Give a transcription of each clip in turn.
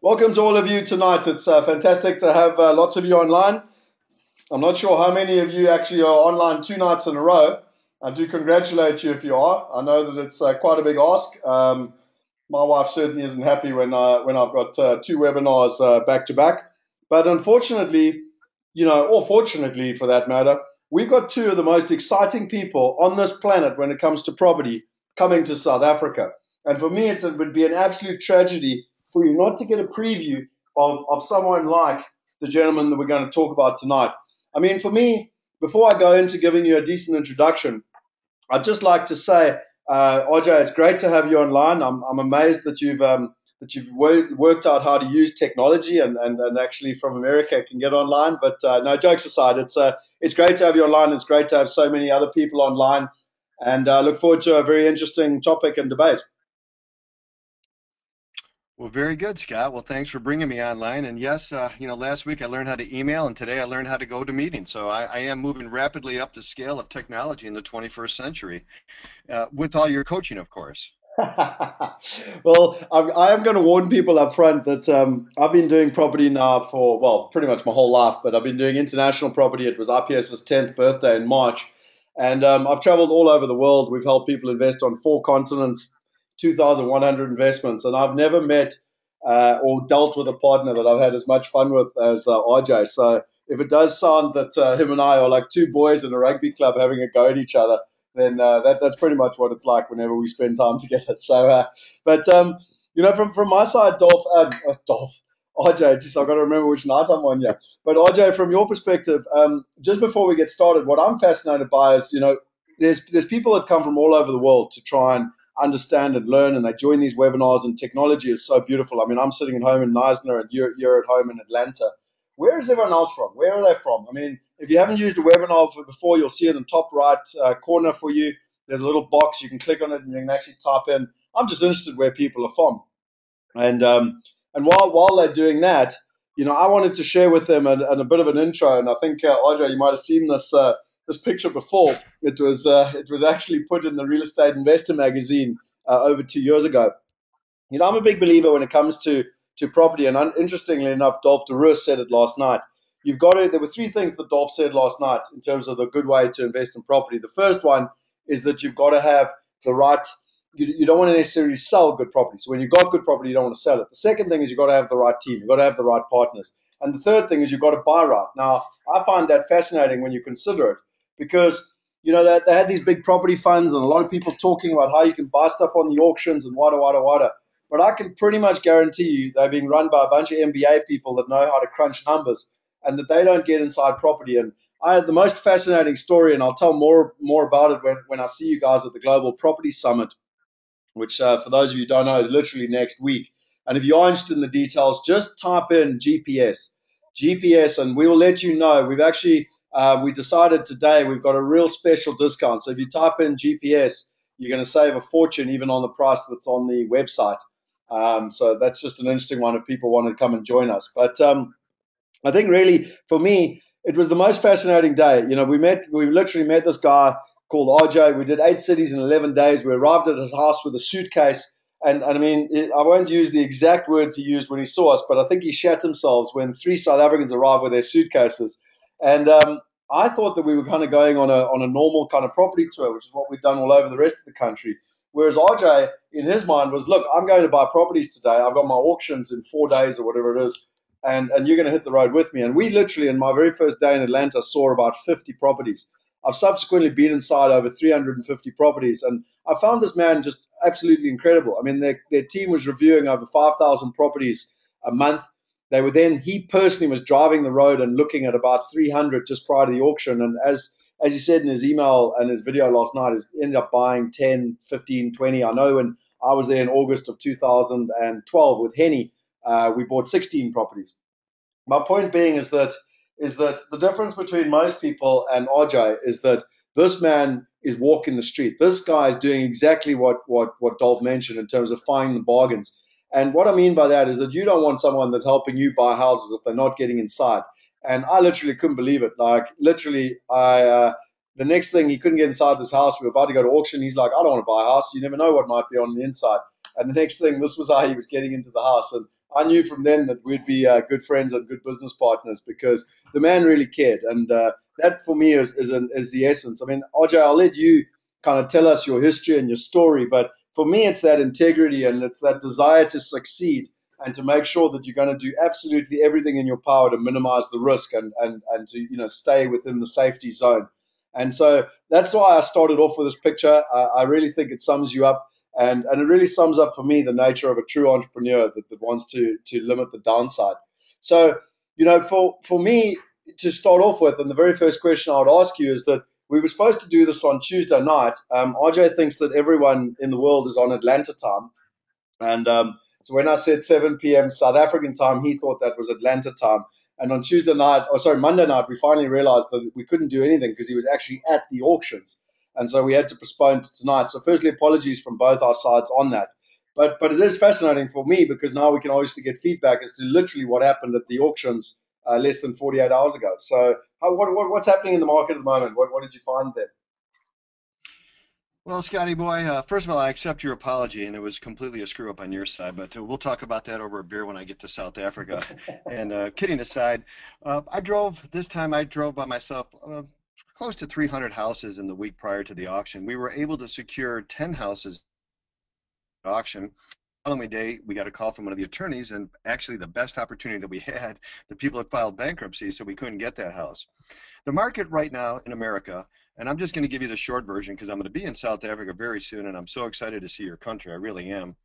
Welcome to all of you tonight. It's fantastic to have lots of you online. I'm not sure how many of you actually are online 2 nights in a row. I do congratulate you if you are. I know that it's quite a big ask. My wife certainly isn't happy when I've got 2 webinars back to back. But unfortunately, or fortunately for that matter, we've got two of the most exciting people on this planet when it comes to property coming to South Africa. And for me, it would be an absolute tragedy for you not to get a preview of someone like the gentleman that we're going to talk about tonight. I mean, for me, before I go into giving you a decent introduction, I'd just like to say, RJ, it's great to have you online. I'm amazed that you've worked out how to use technology and actually from America can get online. But no, jokes aside, it's great to have you online. It's great to have so many other people online, and I look forward to a very interesting topic and debate. Well, very good, Scott. Well, thanks for bringing me online. And yes, last week I learned how to email, and today I learned how to go to meetings. So I am moving rapidly up the scale of technology in the 21st century, with all your coaching, of course. Well, I am going to warn people up front that I've been doing property now for, well, pretty much my whole life, but I've been doing international property. It was IPS's 10th birthday in March. And I've traveled all over the world. We've helped people invest on 4 continents, 2,100 investments. And I've never met or dealt with a partner that I've had as much fun with as RJ. So if it does sound that him and I are like two boys in a rugby club having a go at each other, then that's pretty much what it's like whenever we spend time together. So, from my side, RJ, just I've got to remember which night I'm on here. But RJ, from your perspective, just before we get started, what I'm fascinated by is, there's people that come from all over the world to try and understand and learn, and they join these webinars, and technology is so beautiful. I mean, I'm sitting at home in Neisner, and you're at home in Atlanta. Where is everyone else from? Where are they from? I mean, if you haven't used a webinar before, you'll see in the top right corner for you, there's a little box. You can click on it and you can actually type in, I'm just interested where people are from. And while they're doing that, I wanted to share with them a bit of an intro. And I think, RJ, you might have seen this picture before. It was actually put in the Real Estate Investor magazine over 2 years ago. I'm a big believer when it comes to property, and interestingly enough, Dolph DeRoos said it last night. There were three things that Dolph said last night in terms of the good way to invest in property. The first one is that you've got to have the right, you don't want to necessarily sell good property. So when you've got good property, you don't want to sell it. The second thing is you've got to have the right team. You've got to have the right partners. And the third thing is you've got to buy right. Now, I find that fascinating when you consider it because, they had these big property funds and a lot of people talking about how you can buy stuff on the auctions and wada. But I can pretty much guarantee you they're being run by a bunch of MBA people that know how to crunch numbers and that they don't get inside property. And I had the most fascinating story, and I'll tell more about it when I see you guys at the Global Property Summit, which for those of you who don't know is literally next week. And if you are interested in the details, just type in GPS, and we will let you know. We've actually we decided today we've got a real special discount. So if you type in GPS, you're going to save a fortune even on the price that's on the website. So that's just an interesting one if people want to come and join us. But I think really for me, it was the most fascinating day. We literally met this guy called RJ. We did 8 cities in 11 days. We arrived at his house with a suitcase. And I mean, I won't use the exact words he used when he saw us, but I think he shat himself when 3 South Africans arrived with their suitcases. And I thought that we were kind of going on a normal kind of property tour, which is what we've done all over the rest of the country. Whereas RJ, in his mind, was, look, I'm going to buy properties today. I've got my auctions in 4 days or whatever it is, and you're going to hit the road with me. And we literally, in my very first day in Atlanta, saw about 50 properties. I've subsequently been inside over 350 properties, and I found this man just absolutely incredible. I mean, their team was reviewing over 5,000 properties a month. He personally was driving the road and looking at about 300 just prior to the auction. And as he said in his email and his video last night, he ended up buying 10, 15, 20. I know when I was there in August of 2012 with Henny, we bought 16 properties. My point being is that the difference between most people and RJ is that this man is walking the street. This guy is doing exactly what Dolph mentioned in terms of finding the bargains. And what I mean by that is that you don't want someone that's helping you buy houses if they're not getting inside. And I literally couldn't believe it. Like literally, the next thing, he couldn't get inside this house. We were about to go to auction. He's like, I don't want to buy a house. You never know what might be on the inside. And the next thing, this was how he was getting into the house. And I knew from then that we'd be good friends and good business partners because the man really cared, and that for me is the essence. I mean, RJ, I'll let you kind of tell us your history and your story, but for me, it's that integrity and it's that desire to succeed and to make sure that you're going to do absolutely everything in your power to minimize the risk and to stay within the safety zone. And so that's why I started off with this picture. I really think it sums you up, and it really sums up for me the nature of a true entrepreneur that wants to limit the downside. So, for me to start off with, and the very first question I would ask you is that we were supposed to do this on Tuesday night. RJ thinks that everyone in the world is on Atlanta time. And so when I said 7 p.m. South African time, he thought that was Atlanta time. And on Tuesday night, or sorry, Monday night, we finally realized that we couldn't do anything because he was actually at the auctions. And so we had to postpone to tonight. So firstly, apologies from both our sides on that. But it is fascinating for me because now we can obviously get feedback as to literally what happened at the auctions less than 48 hours ago. So what's happening in the market at the moment? What did you find there? Well, Scotty boy, first of all, I accept your apology, and it was completely a screw up on your side. But we'll talk about that over a beer when I get to South Africa. And kidding aside, I drove by myself close to 300 houses in the week prior to the auction. We were able to secure 10 houses at auction. The following day, we got a call from one of the attorneys, and actually the best opportunity that we had, the people had filed bankruptcy, so we couldn't get that house. The market right now in America, and I'm just going to give you the short version because I'm going to be in South Africa very soon, and I'm so excited to see your country. I really am.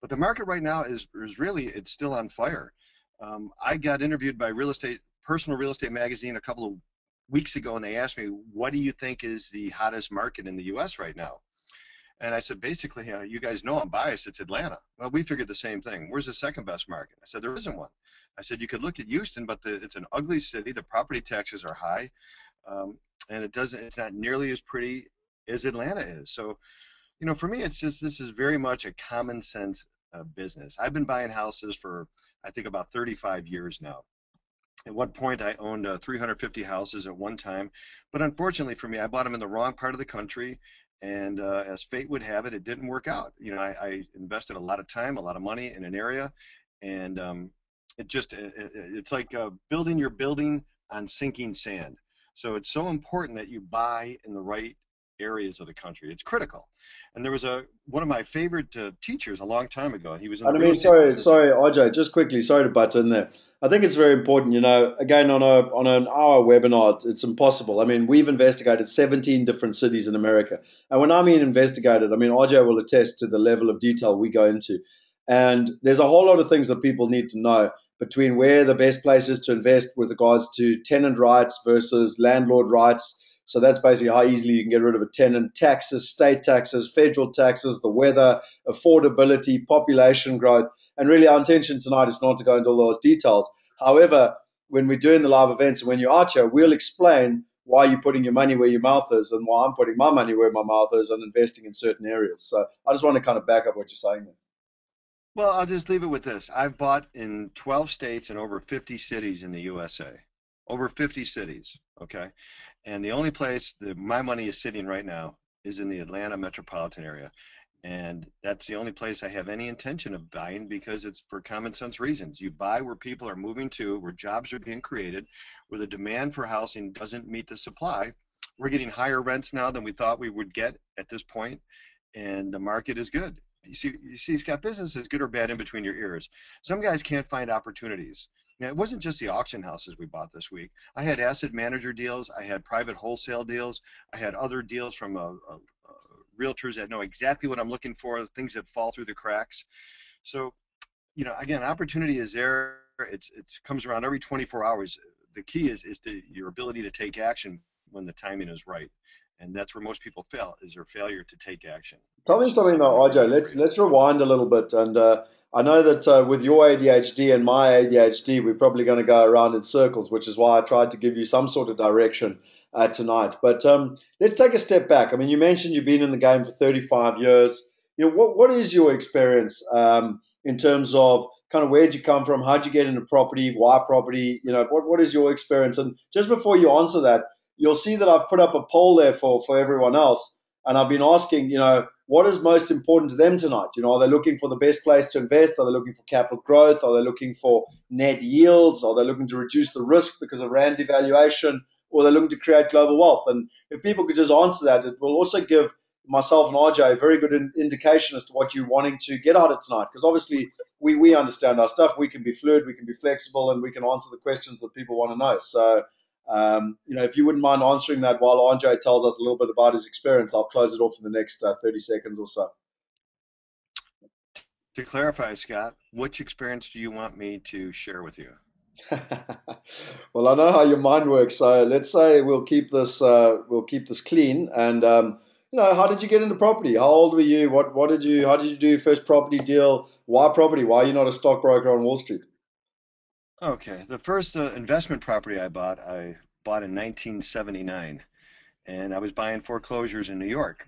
But the market right now is really, it's still on fire. I got interviewed by Personal Real Estate Magazine a couple of weeks ago, and they asked me, what do you think is the hottest market in the U.S. right now? And I said, basically, you guys know I'm biased. It's Atlanta. Well, we figured the same thing. Where's the second best market? I said, there isn't one. I said, you could look at Houston, but it's an ugly city. The property taxes are high. And it's not nearly as pretty as Atlanta is. So, for me, this is very much a common sense business. I've been buying houses for, I think, about 35 years now. At one point, I owned 350 houses at one time, but unfortunately for me, I bought them in the wrong part of the country, and as fate would have it, it didn't work out. I invested a lot of time, a lot of money in an area, and it's like building your building on sinking sand. So it's so important that you buy in the right areas of the country. It's critical. And there was one of my favorite teachers a long time ago. He was in the And I real mean, estate business. sorry, RJ, just quickly, sorry to butt in there. I think it's very important, again, on an hour webinar, it's impossible. I mean, we've investigated 17 different cities in America. And when I mean investigated, I mean, RJ will attest to the level of detail we go into. And there's a whole lot of things that people need to know between where the best place is to invest with regards to tenant rights versus landlord rights. So that's basically how easily you can get rid of a tenant. Taxes, state taxes, federal taxes, the weather, affordability, population growth. And really, our intention tonight is not to go into all those details. However, when we're doing the live events and when you're out here, we'll explain why you're putting your money where your mouth is and why I'm putting my money where my mouth is and investing in certain areas. So I just want to kind of back up what you're saying there. Well, I'll just leave it with this. I've bought in 12 states and over 50 cities in the USA. Over 50 cities, okay? And the only place that my money is sitting right now is in the Atlanta metropolitan area. And that's the only place I have any intention of buying because it's for common sense reasons. You buy where people are moving to, where jobs are being created, where the demand for housing doesn't meet the supply. We're getting higher rents now than we thought we would get at this point, and the market is good. You see, Scott, business is good or bad in between your ears. Some guys can't find opportunities. Now, it wasn't just the auction houses we bought this week. I had asset manager deals. I had private wholesale deals. I had other deals from realtors that know exactly what I'm looking for, things that fall through the cracks. So, again, opportunity is there. It comes around every 24 hours. The key is your ability to take action when the timing is right. And that's where most people fail, is their failure to take action. Tell me something though, RJ. Let's rewind a little bit, and I know that with your ADHD and my ADHD, we're probably going to go around in circles, which is why I tried to give you some sort of direction tonight. But let's take a step back. I mean, you mentioned you've been in the game for 35 years. What is your experience in terms of kind of where'd you come from? How'd you get into property? Why property? What is your experience? And just before you answer that, you'll see that I've put up a poll there for everyone else. and I've been asking, what is most important to them tonight? Are they looking for the best place to invest? Are they looking for capital growth? Are they looking for net yields? Are they looking to reduce the risk because of rand devaluation? Or are they looking to create global wealth? And if people could just answer that, it will also give myself and RJ a very good indication as to what you're wanting to get out of tonight. Because obviously we understand our stuff. We can be fluid, we can be flexible, and we can answer the questions that people want to know. So, if you wouldn't mind answering that while RJ tells us a little bit about his experience, I'll close it off in the next 30 seconds or so. To clarify, Scott, which experience do you want me to share with you? Well, I know how your mind works, so let's say we'll keep this clean. And how did you get into property? How old were you? How did you do your first property deal? Why property? Why are you not a stockbroker on Wall Street? Okay, the first investment property I bought in 1979, and I was buying foreclosures in New York.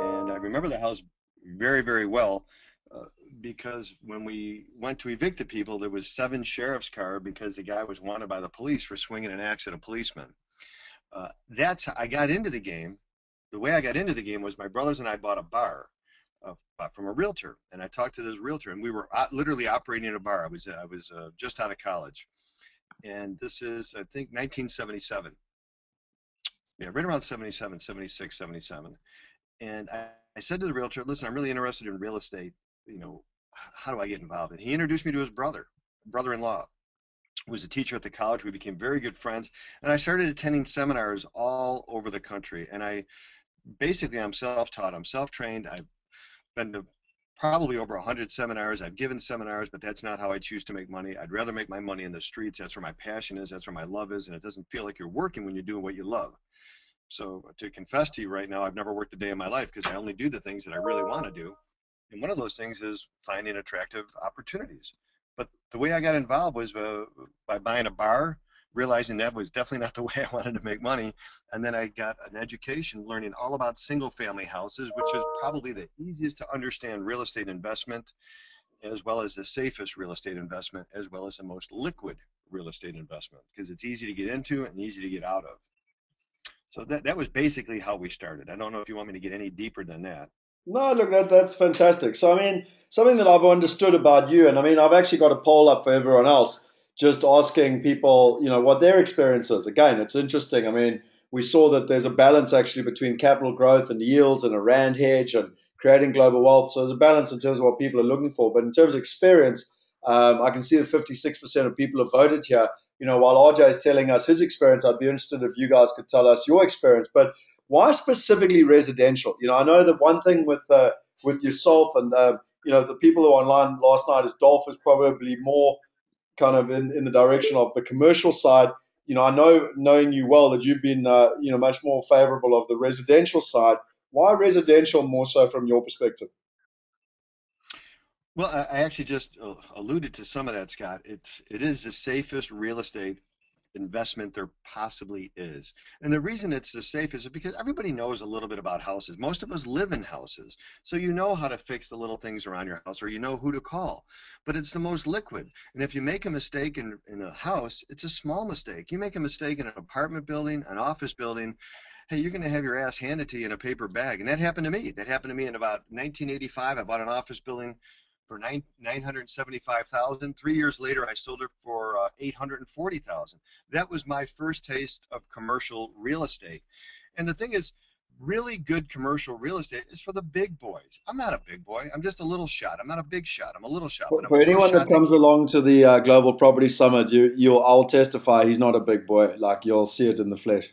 And I remember the house very, very well uh, because when we went to evict the people, there was 7 sheriff's cars because the guy was wanted by the police for swinging an axe at a policeman. That's how I got into the game. The way I got into the game was my brothers and I bought a bar from a realtor, and I talked to this realtor, and we were literally operating a bar. I was just out of college, and this is I think 1977. Yeah, right around 77, 76, 77. And I said to the realtor, listen, I'm really interested in real estate. You know, how do I get involved? And he introduced me to his brother-in-law, who was a teacher at the college. We became very good friends. And I started attending seminars all over the country. And I'm self-taught. I'm self-trained. I've been to probably over 100 seminars. I've given seminars, but that's not how I choose to make money. I'd rather make my money in the streets. That's where my passion is. That's where my love is. And it doesn't feel like you're working when you're doing what you love. So to confess to you right now, I've never worked a day in my life because I only do the things that I really want to do. And one of those things is finding attractive opportunities. But the way I got involved was by buying a bar, realizing that was definitely not the way I wanted to make money. And then I got an education learning all about single family houses, which is probably the easiest to understand real estate investment, as well as the safest real estate investment, as well as the most liquid real estate investment, because it's easy to get into and easy to get out of. So that was basically how we started. I don't know if you want me to get any deeper than that. No, look, that's fantastic. So, I mean, something that I've understood about you, and I mean, I've actually got a poll up for everyone else, just asking people, what their experience is. Again, it's interesting. I mean, we saw that there's a balance actually between capital growth and yields and a rand hedge and creating global wealth. So there's a balance in terms of what people are looking for. But in terms of experience, I can see that 56% of people have voted here. While RJ is telling us his experience, I'd be interested if you guys could tell us your experience. But why specifically residential? I know that one thing with yourself and the people who are online last night is Dolph is probably more kind of in the direction of the commercial side. I know knowing you well that you've been much more favorable of the residential side. Why residential more so from your perspective? Well, I actually just alluded to some of that, Scott. It is the safest real estate investment there possibly is. And the reason it's the safest is because everybody knows a little bit about houses. Most of us live in houses. So you know how to fix the little things around your house or you know who to call. But it's the most liquid. And if you make a mistake in a house, it's a small mistake. You make a mistake in an apartment building, an office building, hey, you're going to have your ass handed to you in a paper bag. And that happened to me. That happened to me in about 1985. I bought an office building for 975,000. 3 years later, I sold it for 840,000. That was my first taste of commercial real estate. And the thing is, really good commercial real estate is for the big boys. I'm not a big boy. I'm just a little shot. I'm not a big shot. I'm a little shot, but I'm For a little anyone that shot that comes along to the Global Property Summit, I'll testify he's not a big boy. Like you'll see it in the flesh.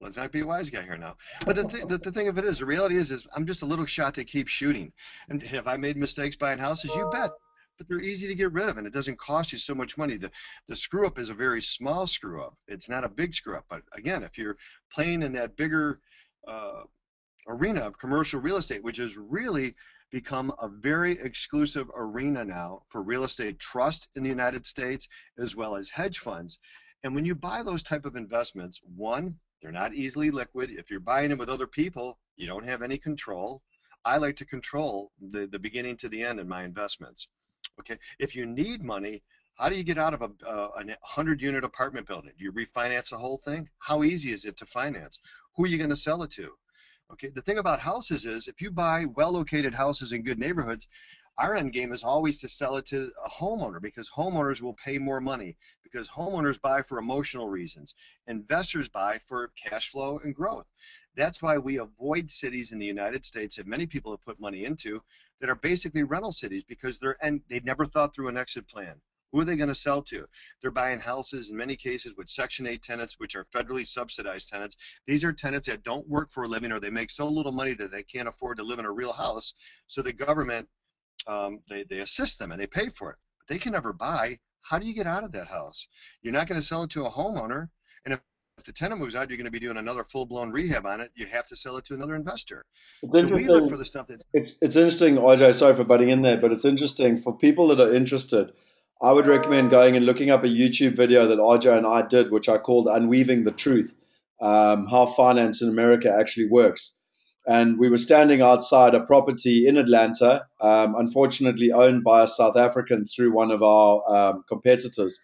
Let's not be a wise guy here now. But the thing of it is, the reality is I'm just a little shot that keeps shooting. And have I made mistakes buying houses? You bet. But they're easy to get rid of, and it doesn't cost you so much money. The screw up is a very small screw up. It's not a big screw up. But again, if you're playing in that bigger uh, arena of commercial real estate, which has really become a very exclusive arena now for real estate trust in the United States, as well as hedge funds. And when you buy those type of investments, one, they're not easily liquid. If you're buying them with other people, you don't have any control. I like to control the beginning to the end in my investments. Okay, if you need money, how do you get out of a 100-unit apartment building? Do you refinance the whole thing? How easy is it to finance? Who are you going to sell it to? Okay, the thing about houses is if you buy well-located houses in good neighborhoods, our end game is always to sell it to a homeowner because homeowners will pay more money because homeowners buy for emotional reasons. Investors buy for cash flow and growth. That's why we avoid cities in the United States that many people have put money into that are basically rental cities because they've never thought through an exit plan. Who are they going to sell to? They're buying houses in many cases with Section 8 tenants, which are federally subsidized tenants. These are tenants that don't work for a living or they make so little money that they can't afford to live in a real house. So the government, they assist them and they pay for it. But they can never buy. How do you get out of that house? You're not going to sell it to a homeowner. And if the tenant moves out, you're going to be doing another full-blown rehab on it. You have to sell it to another investor. It's So we look for interesting. the stuff that It's interesting, RJ. Sorry for butting in there, but it's interesting for people that are interested. I would recommend going and looking up a YouTube video that RJ and I did, which I called "Unweaving the Truth," how finance in America actually works. And we were standing outside a property in Atlanta, unfortunately owned by a South African through one of our competitors.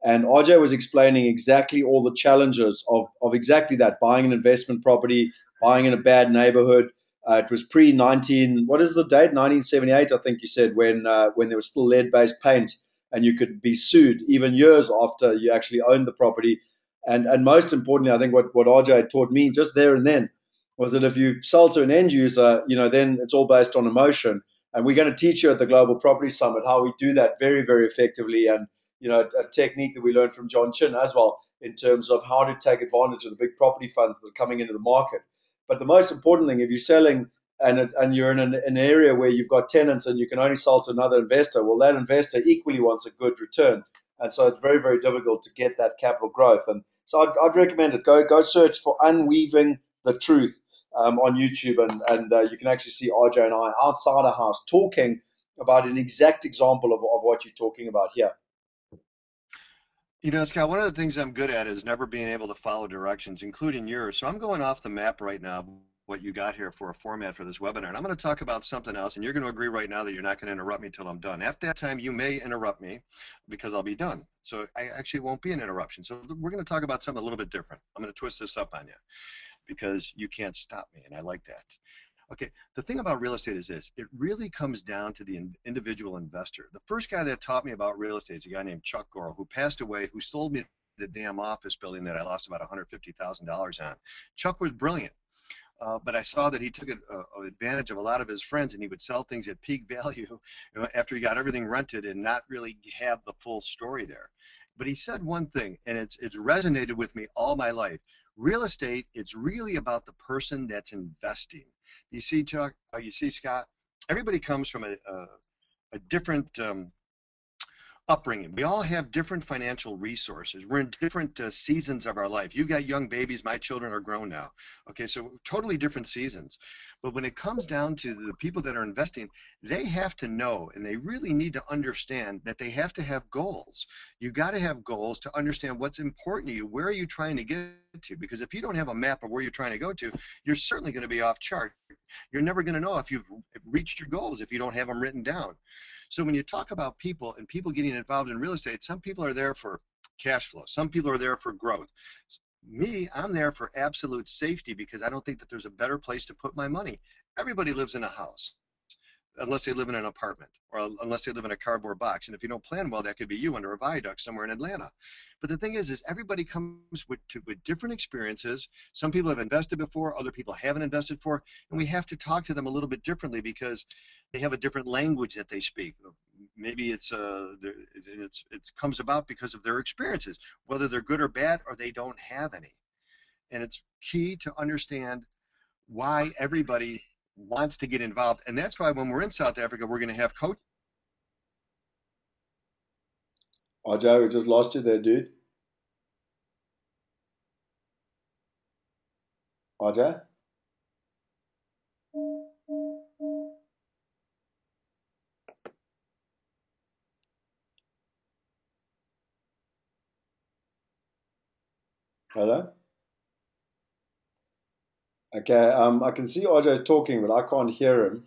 And RJ was explaining exactly all the challenges of exactly that buying an investment property, buying in a bad neighborhood. It was pre 19, what is the date? 1978, I think you said, when there was still lead based paint and you could be sued even years after you actually owned the property. And most importantly, I think what RJ taught me just there and then was that if you sell to an end user, then it's all based on emotion. And we're going to teach you at the Global Property Summit how we do that very, very effectively. And a technique that we learned from John Chin as well in terms of how to take advantage of the big property funds that are coming into the market. But the most important thing, if you're selling and you're in an area where you've got tenants and you can only sell to another investor, well, that investor equally wants a good return. And so it's very, very difficult to get that capital growth. And so I'd recommend it. Go search for Unweaving the Truth on YouTube, and you can actually see RJ and I outside our house talking about an exact example of what you're talking about here. Scott, one of the things I'm good at is never being able to follow directions, including yours. So I'm going off the map right now, what you got here for a format for this webinar. And I'm going to talk about something else, and you're going to agree right now that you're not going to interrupt me until I'm done. After that time, you may interrupt me because I'll be done. So I actually won't be an interruption. So we're going to talk about something a little bit different. I'm going to twist this up on you because you can't stop me, and I like that. Okay, the thing about real estate is this. It really comes down to the individual investor. The first guy that taught me about real estate is a guy named Chuck Gorel, who passed away, who sold me the damn office building that I lost about $150,000 on. Chuck was brilliant, but I saw that he took advantage of a lot of his friends, and he would sell things at peak value after he got everything rented and not really have the full story there. But he said one thing, and it's resonated with me all my life. Real estate, it's really about the person that's investing. You see, Chuck, you see, Scott, everybody comes from a different upbringing. We all have different financial resources. We're in different seasons of our life. You got young babies. My children are grown now. Okay, so totally different seasons. But when it comes down to the people that are investing, they have to know, and they really need to understand that they have to have goals. You got to have goals to understand what's important to you. Where are you trying to get to? Because if you don't have a map of where you're trying to go to, you're certainly going to be off chart. You're never going to know if you've reached your goals if you don't have them written down. So when you talk about people and people getting involved in real estate, some people are there for cash flow. Some people are there for growth. Me, I'm there for absolute safety because I don't think that there's a better place to put my money. Everybody lives in a house unless they live in an apartment or unless they live in a cardboard box. And if you don't plan well, that could be you under a viaduct somewhere in Atlanta. But the thing is everybody comes with different experiences. Some people have invested before, other people haven't invested for, and we have to talk to them a little bit differently because they have a different language that they speak. Maybe it comes about because of their experiences, whether they're good or bad or they don't have any. And it's key to understand why everybody wants to get involved. And that's why when we're in South Africa, we're going to have coach. RJ, we just lost you there, dude. RJ? Hello? Okay, I can see RJ talking, but I can't hear him.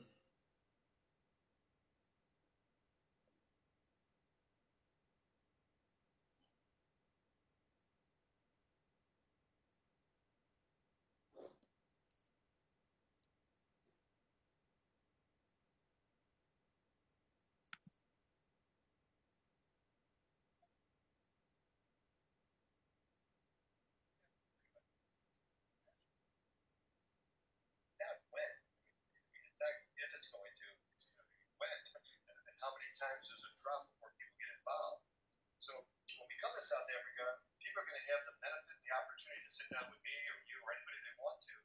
times there's a drought before people get involved. So when we come to South Africa, people are going to have the benefit and the opportunity to sit down with me or you or anybody they want to,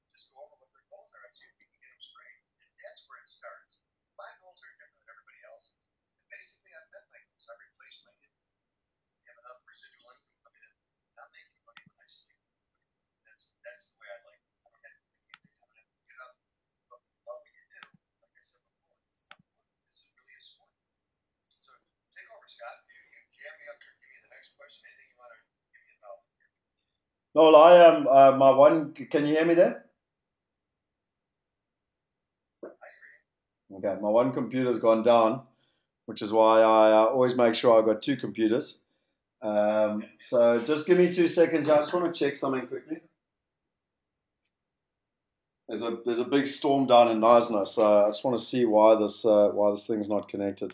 just go over what their goals are and see if we can get them straight. And that's where it starts. My goals are different than everybody else's. And basically, I've met my goals. I've replaced my income. I have enough residual income coming in. I'm making money when I sleep. That's the way I like it. I don't have to do anything. I don't have to get up. But love what you do. Like I said before, this is really a sport. So take over, Scott. You jam me up here. Give me the next question. Anything you want to give me about? No, well, I am my one. Can you hear me there? Okay, my one computer's gone down, which is why I always make sure I've got two computers. So just give me 2 seconds. I just want to check something quickly. There's a big storm down in Knysna, so I just want to see why this thing's not connected.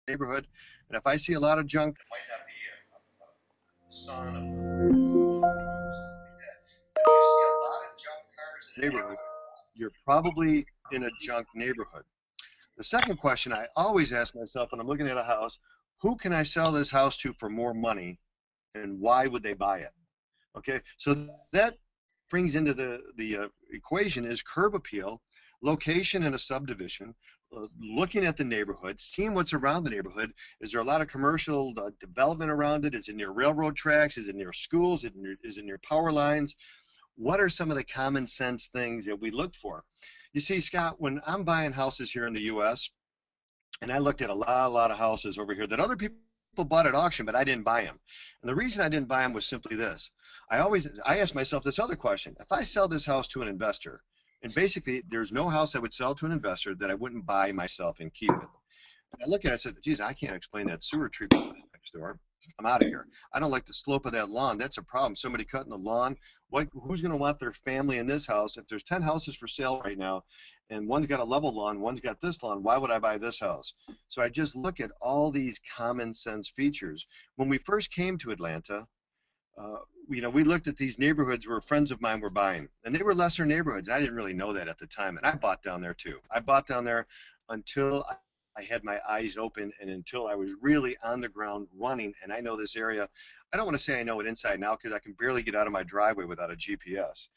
Neighborhood, and if I see a lot of junk, it might not be a son of if you see a lot of junk cars in a neighborhood, you're probably in a junk neighborhood. The second question I always ask myself when I'm looking at a house, who can I sell this house to for more money, and why would they buy it? Okay, so that brings into the equation is curb appeal, location in a subdivision, looking at the neighborhood, seeing what's around the neighborhood. Is there a lot of commercial development around it? Is it near railroad tracks? Is it near schools? Is it near power lines? What are some of the common sense things that we look for? You see, Scott, when I'm buying houses here in the U.S., and I looked at a lot of houses over here that other people bought at auction, but I didn't buy them. And the reason I didn't buy them was simply this. I asked myself this other question. If I sell this house to an investor, and basically there's no house I would sell to an investor that I wouldn't buy myself and keep it. And I look at it and I said, geez, I can't explain that sewer treatment next door. I'm out of here. I don't like the slope of that lawn. That's a problem. Somebody cutting the lawn. Who's going to want their family in this house? If there's 10 houses for sale right now, and one's got a level lawn, one's got this lawn, why would I buy this house? So I just look at all these common sense features. When we first came to Atlanta, we looked at these neighborhoods where friends of mine were buying, and they were lesser neighborhoods. I didn't really know that at the time, and I bought down there too. I bought down there until I had my eyes open and until I was really on the ground running, and I know this area. I don't want to say I know it inside now because I can barely get out of my driveway without a GPS,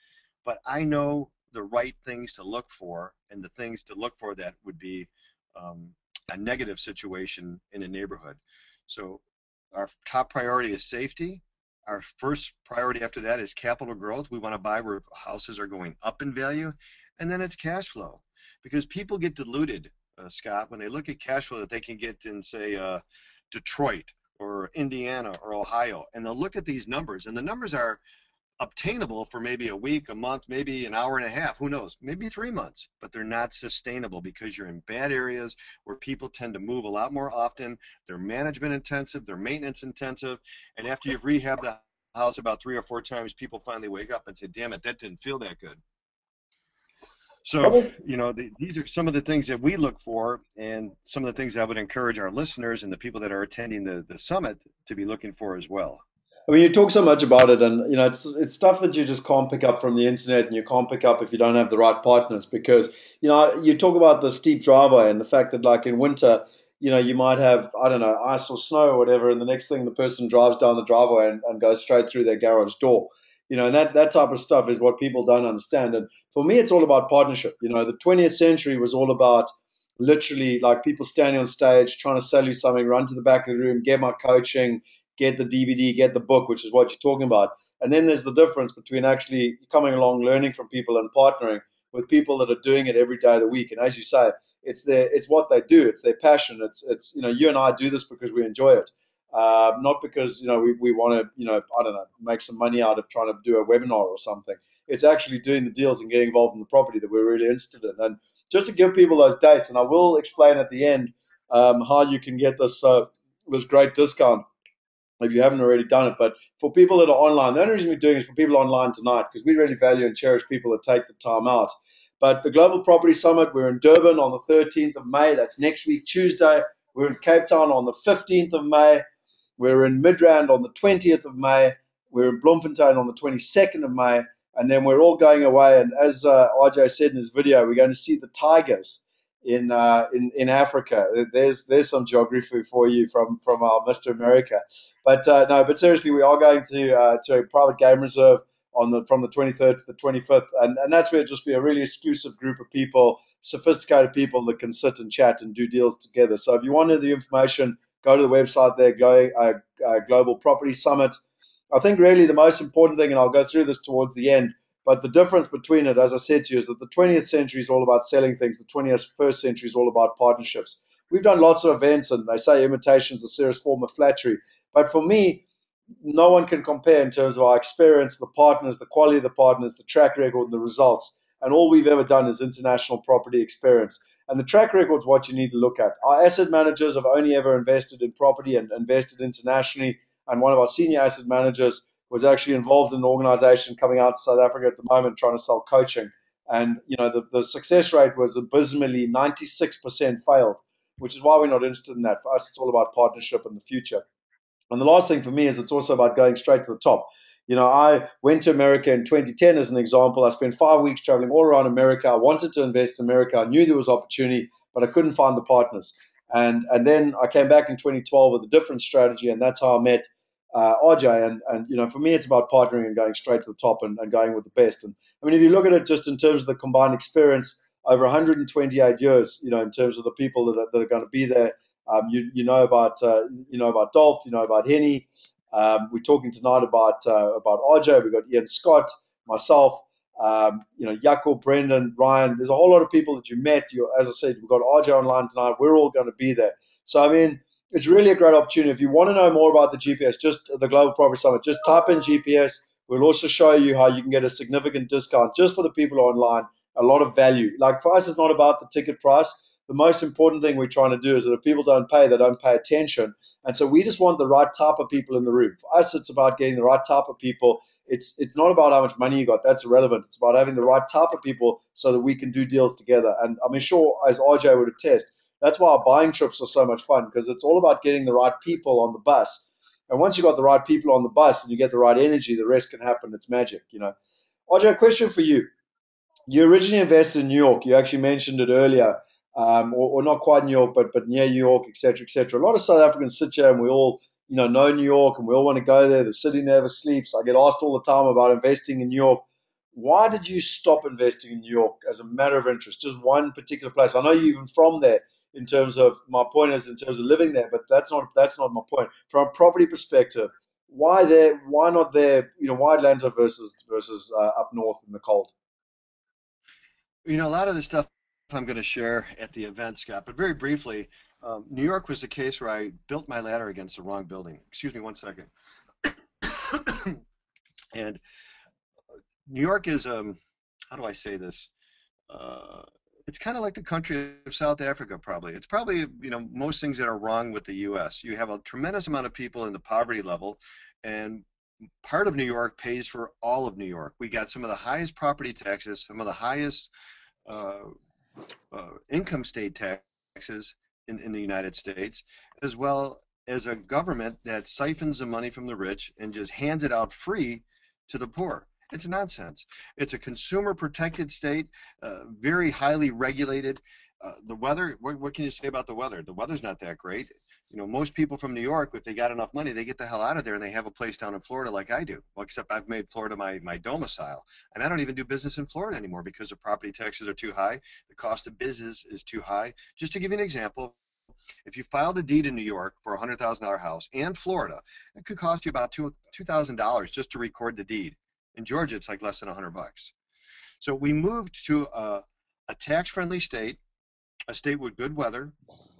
but I know the right things to look for, and the things to look for that would be a negative situation in a neighborhood. So our top priority is safety. Our first priority after that is capital growth. We want to buy where houses are going up in value, and then it's cash flow, because people get deluded, Scott, when they look at cash flow that they can get in, say, Detroit or Indiana or Ohio, and they'll look at these numbers, and the numbers are obtainable for maybe a week, a month, maybe an hour and a half, who knows, maybe 3 months, but they're not sustainable because you're in bad areas where people tend to move a lot more often. They're management intensive, they're maintenance intensive, and after you've rehabbed the house about 3 or 4 times, people finally wake up and say, damn it, that didn't feel that good. So, these are some of the things that we look for, and some of the things I would encourage our listeners and the people that are attending the summit to be looking for as well. I mean, you talk so much about it, and it's stuff that you just can't pick up from the internet, and you can't pick up if you don't have the right partners. Because you talk about the steep driveway and the fact that, like in winter, you might have, I don't know, ice or snow or whatever, and the next thing the person drives down the driveway and goes straight through their garage door. And that type of stuff is what people don't understand. And for me, it's all about partnership. The 20th century was all about literally like people standing on stage trying to sell you something, run to the back of the room, get my coaching, get the DVD, get the book, which is what you're talking about. And then there's the difference between actually coming along, learning from people, and partnering with people that are doing it every day of the week. And as you say, it's what they do. It's their passion. It's you and I do this because we enjoy it, not because we want to I don't know, make some money out of trying to do a webinar or something. It's actually doing the deals and getting involved in the property that we're really interested in. And just to give people those dates, and I will explain at the end how you can get this great discount if you haven't already done it. But for people that are online, the only reason we're doing it is for people online tonight, because we really value and cherish people that take the time out. But the Global Property Summit, we're in Durban on the 13th of May. That's next week, Tuesday. We're in Cape Town on the 15th of May. We're in Midrand on the 20th of May. We're in Bloemfontein on the 22nd of May, and then we're all going away. And as RJ said in his video, we're going to see the tigers in Africa. There's some geography for you from our Mr. America. But no, but seriously, we are going to a private game reserve on the from the 23rd to the 25th, and that's where it'll just be a really exclusive group of people, sophisticated people that can sit and chat and do deals together. So if you wanted the information, go to the website there, Global Property Summit. I think really the most important thing, and I'll go through this towards the end, but the difference between it, as I said to you, is that the 20th century is all about selling things. The 21st century is all about partnerships. We've done lots of events, and they say imitation is a serious form of flattery. But for me, no one can compare in terms of our experience, the partners, the quality of the partners, the track record, and the results. And all we've ever done is international property experience. And the track record is what you need to look at. Our asset managers have only ever invested in property and invested internationally. And one of our senior asset managers was actually involved in an organization coming out to South Africa at the moment trying to sell coaching. And the success rate was abysmally 96% failed, which is why we're not interested in that. For us, it's all about partnership in the future. And the last thing for me is it's also about going straight to the top. I went to America in 2010 as an example. I spent 5 weeks traveling all around America. I wanted to invest in America. I knew there was opportunity, but I couldn't find the partners. And then I came back in 2012 with a different strategy, and that's how I met RJ. And for me, it's about partnering and going straight to the top and going with the best. And I mean, if you look at it just in terms of the combined experience over 128 years, in terms of the people that are going to be there, about Dolph, about Henny. We're talking tonight about RJ. We've got Ian Scott, myself, Jakob, Brendan, Ryan. There's a whole lot of people that you met. As I said, we've got RJ online tonight. We're all going to be there. So I mean, it's really a great opportunity. If you want to know more about the GPS, just the Global Property Summit, just type in GPS. We'll also show you how you can get a significant discount just for the people online. A lot of value. Like for us, it's not about the ticket price. The most important thing we're trying to do is that if people don't pay, they don't pay attention. And so we just want the right type of people in the room. For us, it's about getting the right type of people. It's not about how much money you got. That's irrelevant. It's about having the right type of people so that we can do deals together. And I'm sure, as RJ would attest, that's why our buying trips are so much fun, because it's all about getting the right people on the bus. And once you got the right people on the bus and you get the right energy, the rest can happen. It's magic. RJ, a question for you. You originally invested in New York. You actually mentioned it earlier, or not quite New York, but near New York, et cetera, et cetera. A lot of South Africans sit here and we all, know New York and we all want to go there. The city never sleeps. I get asked all the time about investing in New York. Why did you stop investing in New York as a matter of interest? Just one particular place. I know you're even from there. In terms of my point is in terms of living there, but that's not my point. From a property perspective, why there? Why not there? Why Atlanta versus up north in the cold? A lot of the stuff I'm going to share at the event, Scott, but very briefly, New York was the case where I built my ladder against the wrong building. Excuse me one second. And New York is, how do I say this? Uh, it's kind of like the country of South Africa, probably. It's probably, most things that are wrong with the U.S. You have a tremendous amount of people in the poverty level, and part of New York pays for all of New York. We got some of the highest property taxes, some of the highest uh, income state taxes in the United States, as well as a government that siphons the money from the rich and just hands it out free to the poor. It's nonsense. It's a consumer protected state, very highly regulated. The weather, what can you say about the weather? The weather's not that great. Most people from New York, if they got enough money, they get the hell out of there and they have a place down in Florida like I do. Well, except I've made Florida my domicile. And I don't even do business in Florida anymore because the property taxes are too high. The cost of business is too high. Just to give you an example, if you filed a deed in New York for a $100,000 house and Florida, it could cost you about $2,000 just to record the deed. In Georgia, it's like less than $100. So we moved to a tax-friendly state, a state with good weather,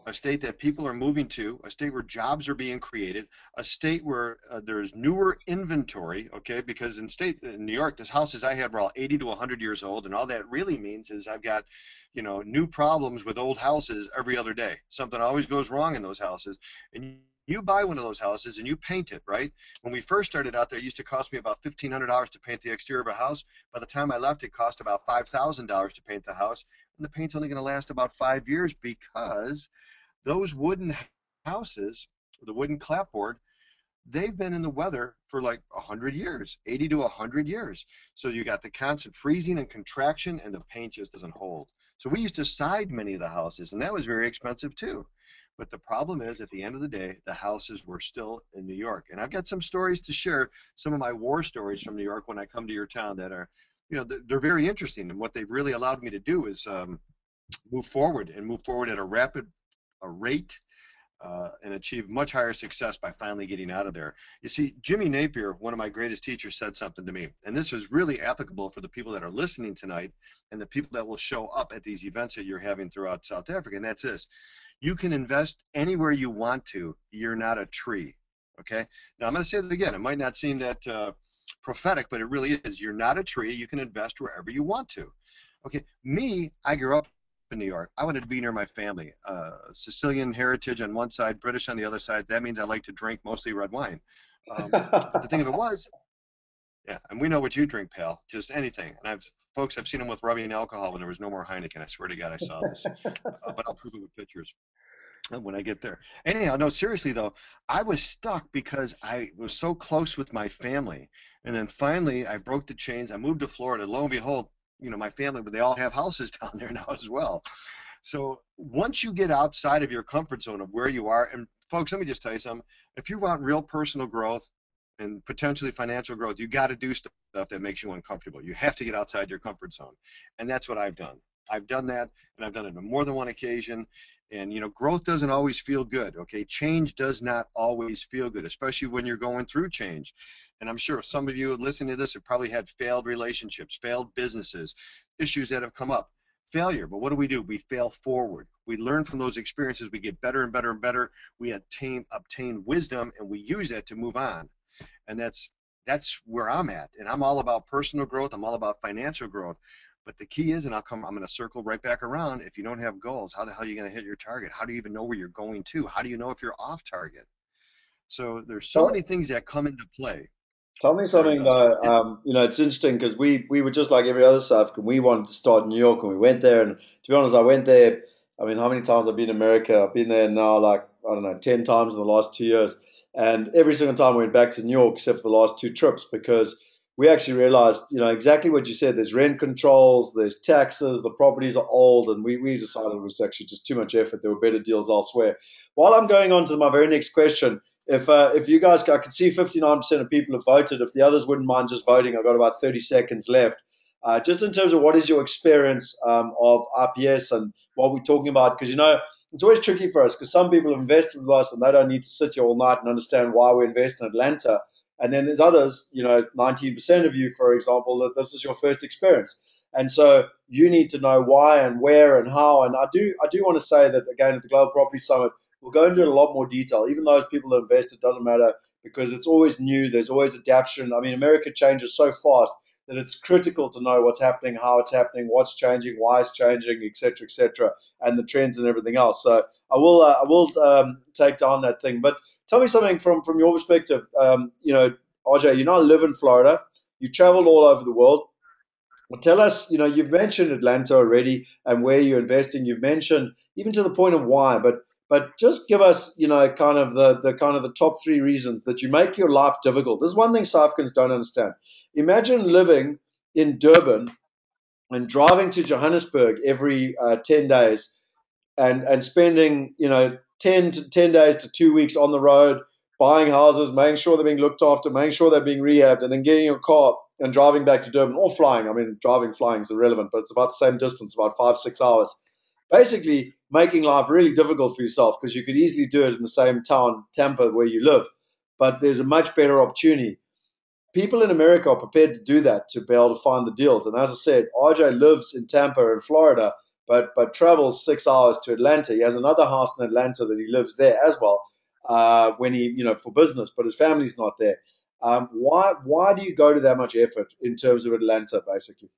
a state that people are moving to, a state where jobs are being created, a state where there's newer inventory, okay, because in New York, these houses I had were all 80 to 100 years old, and all that really means is I've got, new problems with old houses every other day. Something always goes wrong in those houses, and you buy one of those houses and you paint it, right? When we first started out there, it used to cost me about $1,500 to paint the exterior of a house. By the time I left, it cost about $5,000 to paint the house, and the paint's only going to last about 5 years because those wooden houses, the wooden clapboard, they've been in the weather for like 100 years, 80 to 100 years. So you got the constant freezing and contraction, and the paint just doesn't hold. So we used to side many of the houses, and that was very expensive too. But the problem is, at the end of the day, the houses were still in New York. And I've got some stories to share, some of my war stories from New York when I come to your town that are, they're very interesting. And what they've really allowed me to do is move forward at a rapid rate, and achieve much higher success by finally getting out of there. You see, Jimmy Napier, one of my greatest teachers, said something to me, and this is really applicable for the people that are listening tonight and the people that will show up at these events that you're having throughout South Africa, and that's this. You can invest anywhere you want to. You're not a tree. Okay? Now, I'm going to say that again. It might not seem that prophetic, but it really is. You're not a tree. You can invest wherever you want to. Okay? Me, I grew up in New York. I wanted to be near my family. Sicilian heritage on one side, British on the other side. That means I like to drink mostly red wine. But the thing of it was, yeah, and we know what you drink, pal. Just anything. And I've seen them with rubbing alcohol when there was no more Heineken. I swear to God, I saw this. But I'll prove it with pictures when I get there. Anyhow, no, seriously though, I was stuck because I was so close with my family. And then finally, I broke the chains. I moved to Florida. Lo and behold, my family, but they all have houses down there now as well. So once you get outside of your comfort zone of where you are, and folks, let me just tell you something. If you want real personal growth and potentially financial growth, you got to do stuff that makes you uncomfortable. You have to get outside your comfort zone. And that's what I've done. I've done that, and I've done it on more than one occasion. And growth doesn't always feel good. Okay, change does not always feel good, especially when you're going through change. And I'm sure some of you listening to this have probably had failed relationships, failed businesses, issues that have come up. Failure, but what do? We fail forward. We learn from those experiences. We get better and better and better. We obtain wisdom, and we use that to move on. And that's where I'm at. And I'm all about personal growth. I'm all about financial growth. But the key is, and I'm going to circle right back around, if you don't have goals, how the hell are you going to hit your target? How do you even know where you're going to? How do you know if you're off target? So there's so many things that come into play Tell me for something investors. though. It's interesting because we were just like every other South African. We wanted to start in New York, and we went there. And to be honest, I went there. I mean, how many times I've been in America? I've been there now, like I don't know, 10 times in the last 2 years. And every single time we went back to New York, except for the last two trips, because we actually realized, exactly what you said. There's rent controls, there's taxes, the properties are old, and we decided it was actually just too much effort. There were better deals elsewhere. While I'm going on to my very next question, if you guys, I can see 59% of people have voted. If the others wouldn't mind just voting, I've got about 30 seconds left. Just in terms of what is your experience of RPS and what we're talking about, because it's always tricky for us because some people have invested with us and they don't need to sit here all night and understand why we invest in Atlanta. And then there's others, 19% of you, for example, that this is your first experience. And so you need to know why and where and how. And I do want to say that again at the Global Property Summit, we'll go into it in a lot more detail. Even those people that invest, it doesn't matter because it's always new. There's always adaptation. I mean, America changes so fast that it's critical to know what's happening, how it's happening, what's changing, why it's changing, et cetera, and the trends and everything else. So I will take down that thing. But tell me something from your perspective. RJ, you now live in Florida. You traveled all over the world. Well, tell us, you've mentioned Atlanta already and where you're investing. You've mentioned even to the point of why, but just give us, kind of the top three reasons that you make your life difficult. There's one thing South Africans don't understand. Imagine living in Durban and driving to Johannesburg every 10 days and spending 10 days to 2 weeks on the road buying houses, making sure they're being looked after, making sure they're being rehabbed, and then getting your car and driving back to Durban or flying. I mean, flying is irrelevant, but it's about the same distance, about 5 6 hours. Basically making life really difficult for yourself because you could easily do it in the same town, Tampa, where you live, but there's a much better opportunity. People in America are prepared to do that to be able to find the deals. And as I said, RJ lives in Tampa in Florida, but travels 6 hours to Atlanta. He has another house in Atlanta that he lives there as well when he for business, but his family's not there. Why do you go to that much effort in terms of Atlanta, basically?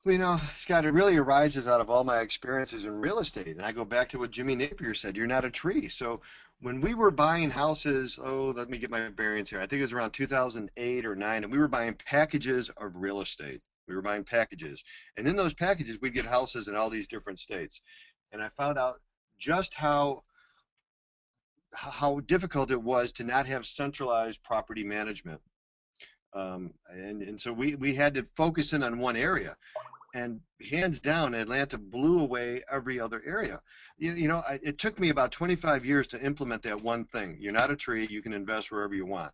Well, Scott, it really arises out of all my experiences in real estate. And I go back to what Jimmy Napier said, you're not a tree. So when we were buying houses, oh, let me get my bearings here. I think it was around 2008 or 9, and we were buying packages of real estate. We were buying packages. And in those packages, we'd get houses in all these different states. And I found out just how how difficult it was to not have centralized property management. And so we had to focus in on one area. And hands down, Atlanta blew away every other area. It took me about 25 years to implement that one thing. You're not a tree, you can invest wherever you want.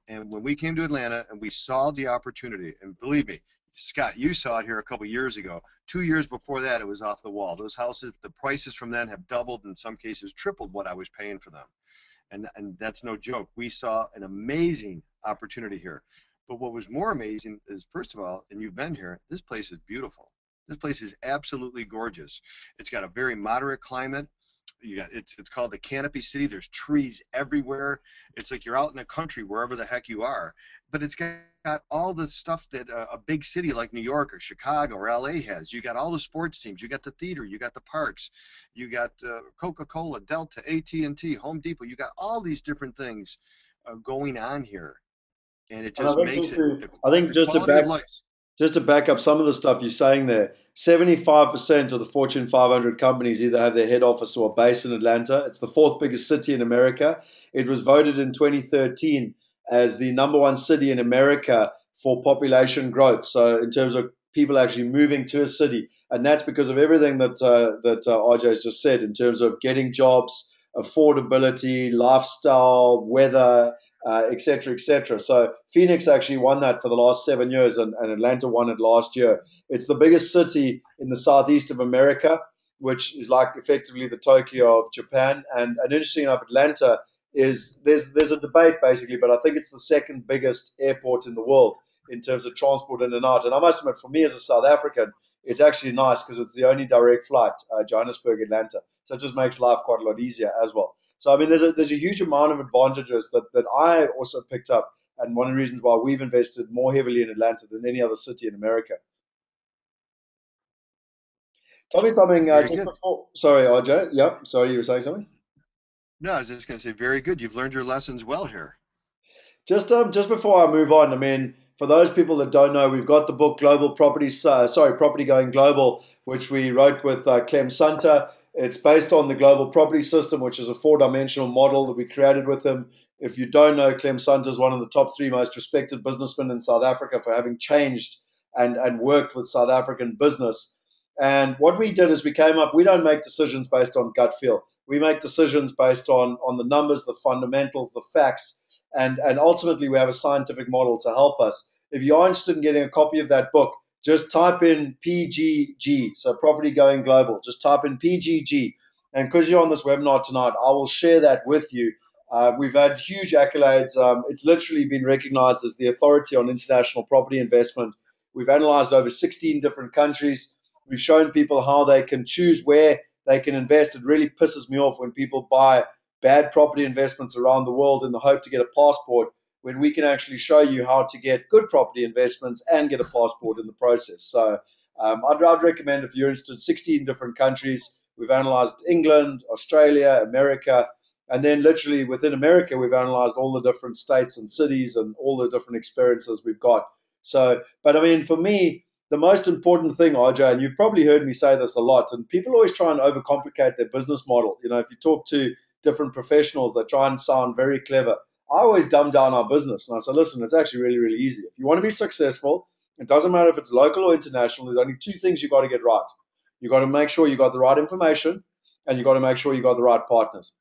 And when we came to Atlanta and we saw the opportunity, and believe me, Scott, you saw it here a couple years ago. 2 years before that, it was off the wall. Those houses, the prices from then have doubled, in some cases tripled what I was paying for them. And that's no joke. We saw an amazing opportunity here. But what was more amazing is, first of all, and you've been here, this place is beautiful. This place is absolutely gorgeous. It's got a very moderate climate. It's called the Canopy City. There's trees everywhere. It's like you're out in the country wherever the heck you are. But it's got all the stuff that a big city like New York or Chicago or LA has. You got all the sports teams. You got the theater. You got the parks. You got Coca-Cola, Delta, AT&T, Home Depot. You got all these different things going on here, and it And I just think makes just it to, the, I think the quality of life. just to back up some of the stuff you're saying there, 75% of the Fortune 500 companies either have their head office or base in Atlanta. It's the fourth biggest city in America. It was voted in 2013 as the number one city in America for population growth. So in terms of people actually moving to a city, and that's because of everything that RJ has just said in terms of getting jobs, affordability, lifestyle, weather, et cetera, et cetera. So Phoenix actually won that for the last 7 years, and Atlanta won it last year. It's the biggest city in the southeast of America, which is like effectively the Tokyo of Japan. And interesting enough, Atlanta is there's a debate basically, but I think it's the second biggest airport in the world in terms of transport in and out. And I must admit, for me as a South African, it's actually nice because it's the only direct flight, Johannesburg, Atlanta. So it just makes life quite a lot easier as well. So I mean, there's a huge amount of advantages that I also picked up, and one of the reasons why we've invested more heavily in Atlanta than any other city in America. Tell me something Very just good. before. Sorry, RJ. Yep. Sorry, you were saying something. No, I was just going to say, very good. You've learned your lessons well here. Just before I move on, I mean, for those people that don't know, we've got the book Global Property, Property Going Global, which we wrote with Clem Sunter. It's based on the global property system, which is a four-dimensional model that we created with him. If you don't know, Clem Sunter is one of the top three most respected businessmen in South Africa for having changed and worked with South African business. And what we did is we came up, we don't make decisions based on gut feel. We make decisions based on the numbers, the fundamentals, the facts, and ultimately we have a scientific model to help us. If you are interested in getting a copy of that book, just type in PGG, so Property Going Global. Just type in PGG. And because you're on this webinar tonight, I will share that with you. We've had huge accolades. It's literally been recognized as the authority on international property investment. We've analyzed over 16 different countries. We've shown people how they can choose where they can invest. It really pisses me off when people buy bad property investments around the world in the hope to get a passport when we can actually show you how to get good property investments and get a passport in the process. So I'd recommend if you're interested, 16 different countries. We've analyzed England, Australia, America, and then literally within America, we've analyzed all the different states and cities and all the different experiences we've got. So, but I mean, for me, the most important thing, RJ, and you've probably heard me say this a lot, and people always try and overcomplicate their business model. You know, if you talk to different professionals, they try and sound very clever. I always dumb down our business. And I say, listen, it's actually really, really easy. If you want to be successful, it doesn't matter if it's local or international, there's only two things you've got to get right. You've got to make sure you got the right information and you've got to make sure you got the right partners.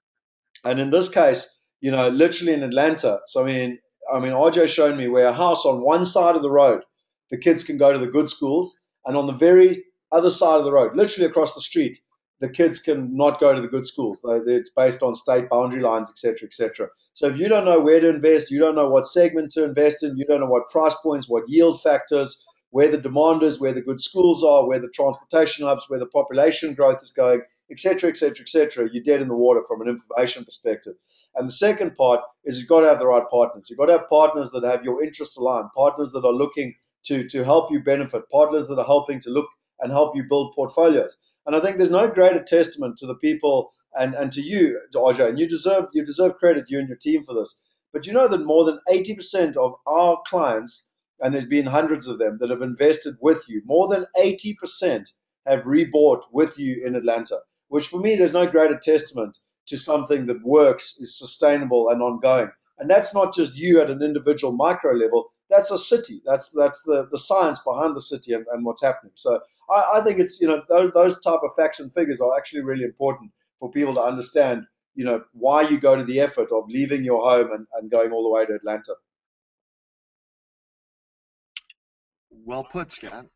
And in this case, you know, literally in Atlanta, so I mean, RJ showed me where a house on one side of the road, the kids can go to the good schools, and on the very other side of the road, literally across the street, the kids can not go to the good schools. It's based on state boundary lines, etc., etc. So if you don't know where to invest, you don't know what segment to invest in, you don't know what price points, what yield factors, where the demand is, where the good schools are, where the transportation hubs, where the population growth is going, etc., etc., etc., you're dead in the water from an information perspective. And the second part is you've got to have the right partners. You've got to have partners that have your interests aligned, partners that are looking to help you benefit, partners that are helping to look and help you build portfolios. And I think there's no greater testament to the people and to you, RJ, and you deserve credit, you and your team, for this. But you know that more than 80% of our clients, and there's been hundreds of them that have invested with you, more than 80% have rebought with you in Atlanta, which for me, there's no greater testament to something that works, is sustainable and ongoing. And that's not just you at an individual micro level. That's a city. That's the science behind the city and what's happening. So I think it's those type of facts and figures are actually really important for people to understand. Why you go to the effort of leaving your home and going all the way to Atlanta. Well put, Scott.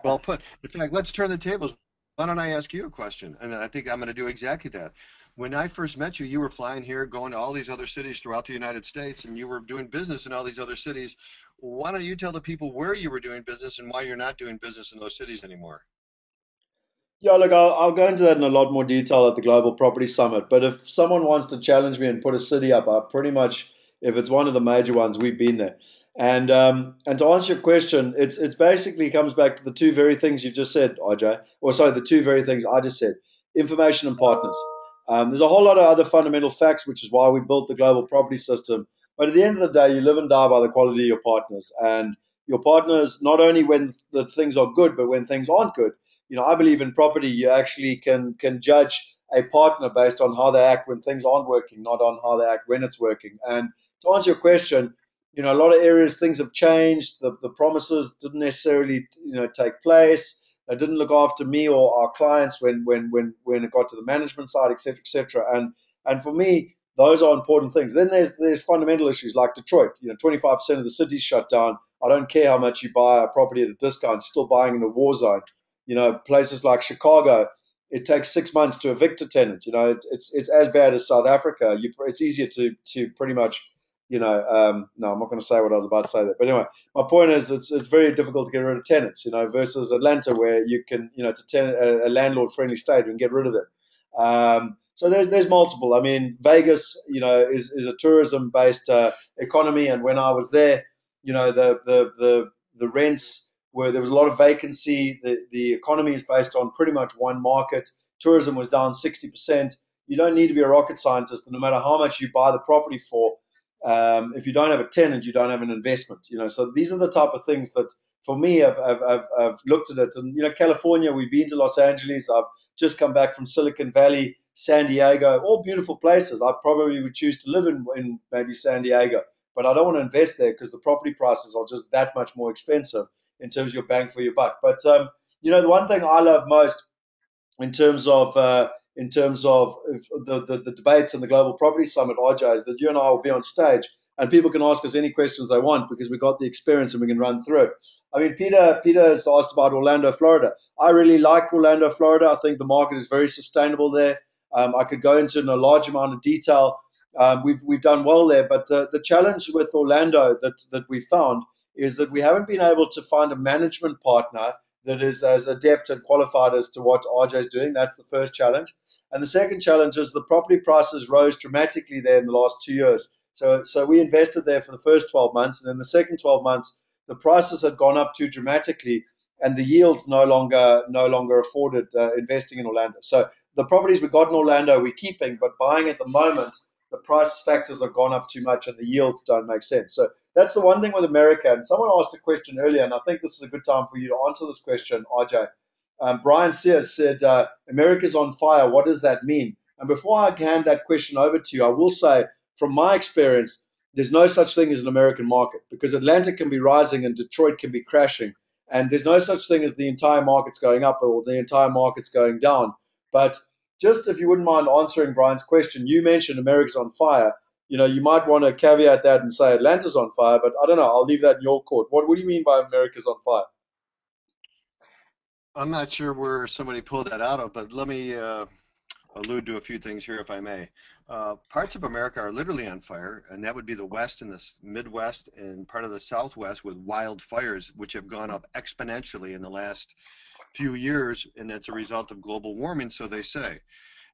Well put. In fact, let's turn the tables. Why don't I ask you a question? And I think I'm going to do exactly that. When I first met you, you were flying here, going to all these other cities throughout the United States, and you were doing business in all these other cities. Why don't you tell the people where you were doing business and why you're not doing business in those cities anymore? Yeah, look, I'll go into that in a lot more detail at the Global Property Summit. But if someone wants to challenge me and put a city up, I pretty much, if it's one of the major ones, we've been there. And to answer your question, it's basically comes back to the two very things you just said, RJ, or sorry, the two very things I just said: information and partners. There's a whole lot of other fundamental facts, which is why we built the global property system. But at the end of the day, you live and die by the quality of your partners, and your partners not only when the things are good, but when things aren't good. I believe in property, you actually can judge a partner based on how they act when things aren't working, not on how they act when it's working. And to answer your question, a lot of areas things have changed. The promises didn't necessarily take place. They didn't look after me or our clients when it got to the management side, et cetera, et cetera. And for me, those are important things. Then there's fundamental issues like Detroit. 25% of the city's shut down. I don't care how much you buy a property at a discount, you're still buying in a war zone. Places like Chicago, it takes 6 months to evict a tenant. It's as bad as South Africa. It's easier to pretty much, no, I'm not going to say what I was about to say there. But anyway, my point is, it's very difficult to get rid of tenants. Versus Atlanta, where you can, it's a landlord friendly state, you can get rid of them. So there's multiple. I mean, Vegas, is a tourism based economy, and when I was there, the rents where there was a lot of vacancy. The economy is based on pretty much one market. Tourism was down 60%. You don't need to be a rocket scientist, and no matter how much you buy the property for, if you don't have a tenant, you don't have an investment. So these are the type of things that, for me, I've looked at it. And California, we've been to Los Angeles. I've just come back from Silicon Valley, San Diego, all beautiful places. I probably would choose to live in maybe San Diego, but I don't want to invest there because the property prices are just that much more expensive in terms of your bang for your buck. But the one thing I love most in terms of the debates and the Global Property Summit, RJ, is that you and I will be on stage and people can ask us any questions they want because we've got the experience and we can run through it. I mean, Peter has asked about Orlando, Florida. I really like Orlando, Florida. I think the market is very sustainable there. I could go into in a large amount of detail. We've done well there, but the challenge with Orlando that we found is that we haven't been able to find a management partner that is as adept and qualified as to what RJ is doing. That's the first challenge. And the second challenge is the property prices rose dramatically there in the last 2 years. So we invested there for the first 12 months, and in the second 12 months, the prices had gone up too dramatically, and the yields no longer afforded investing in Orlando. So the properties we got in Orlando we're keeping, but buying at the moment, the price factors have gone up too much, and the yields don't make sense. So that's the one thing with America. And someone asked a question earlier, and I think this is a good time for you to answer this question, RJ. Brian Sears said, America's on fire. What does that mean? And before I hand that question over to you, I will say, from my experience, there's no such thing as an American market because Atlanta can be rising and Detroit can be crashing. And there's no such thing as the entire market's going up or the entire market's going down. But just if you wouldn't mind answering Brian's question, you mentioned America's on fire. You might want to caveat that and say Atlanta's on fire, but I don't know. I'll leave that in your court. What do you mean by America's on fire? I'm not sure where somebody pulled that out of, but let me allude to a few things here, if I may. Parts of America are literally on fire, and that would be the West and the Midwest and part of the Southwest with wildfires, which have gone up exponentially in the last few years, and that's a result of global warming, so they say.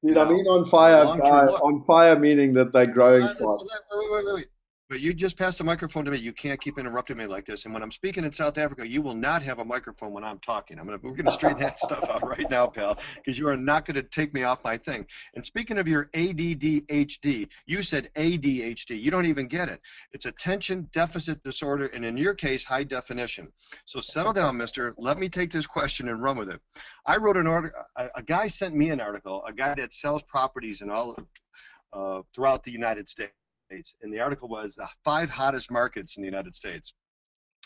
Dude, I Now, mean on in the fire, long-term look, on fire meaning that they're growing wait, fast. wait, wait, wait. But you just passed the microphone to me. You can't keep interrupting me like this. And when I'm speaking in South Africa, you will not have a microphone when I'm talking. We're gonna straighten that stuff out right now, pal, because you are not gonna take me off my thing. And speaking of your ADDHD, you said ADHD. You don't even get it. It's attention deficit disorder, and in your case, high definition. So settle down, mister. Let me take this question and run with it. I wrote an article. A guy sent me an article. A guy that sells properties in all throughout the United States. And the article was the 5 hottest markets in the United States.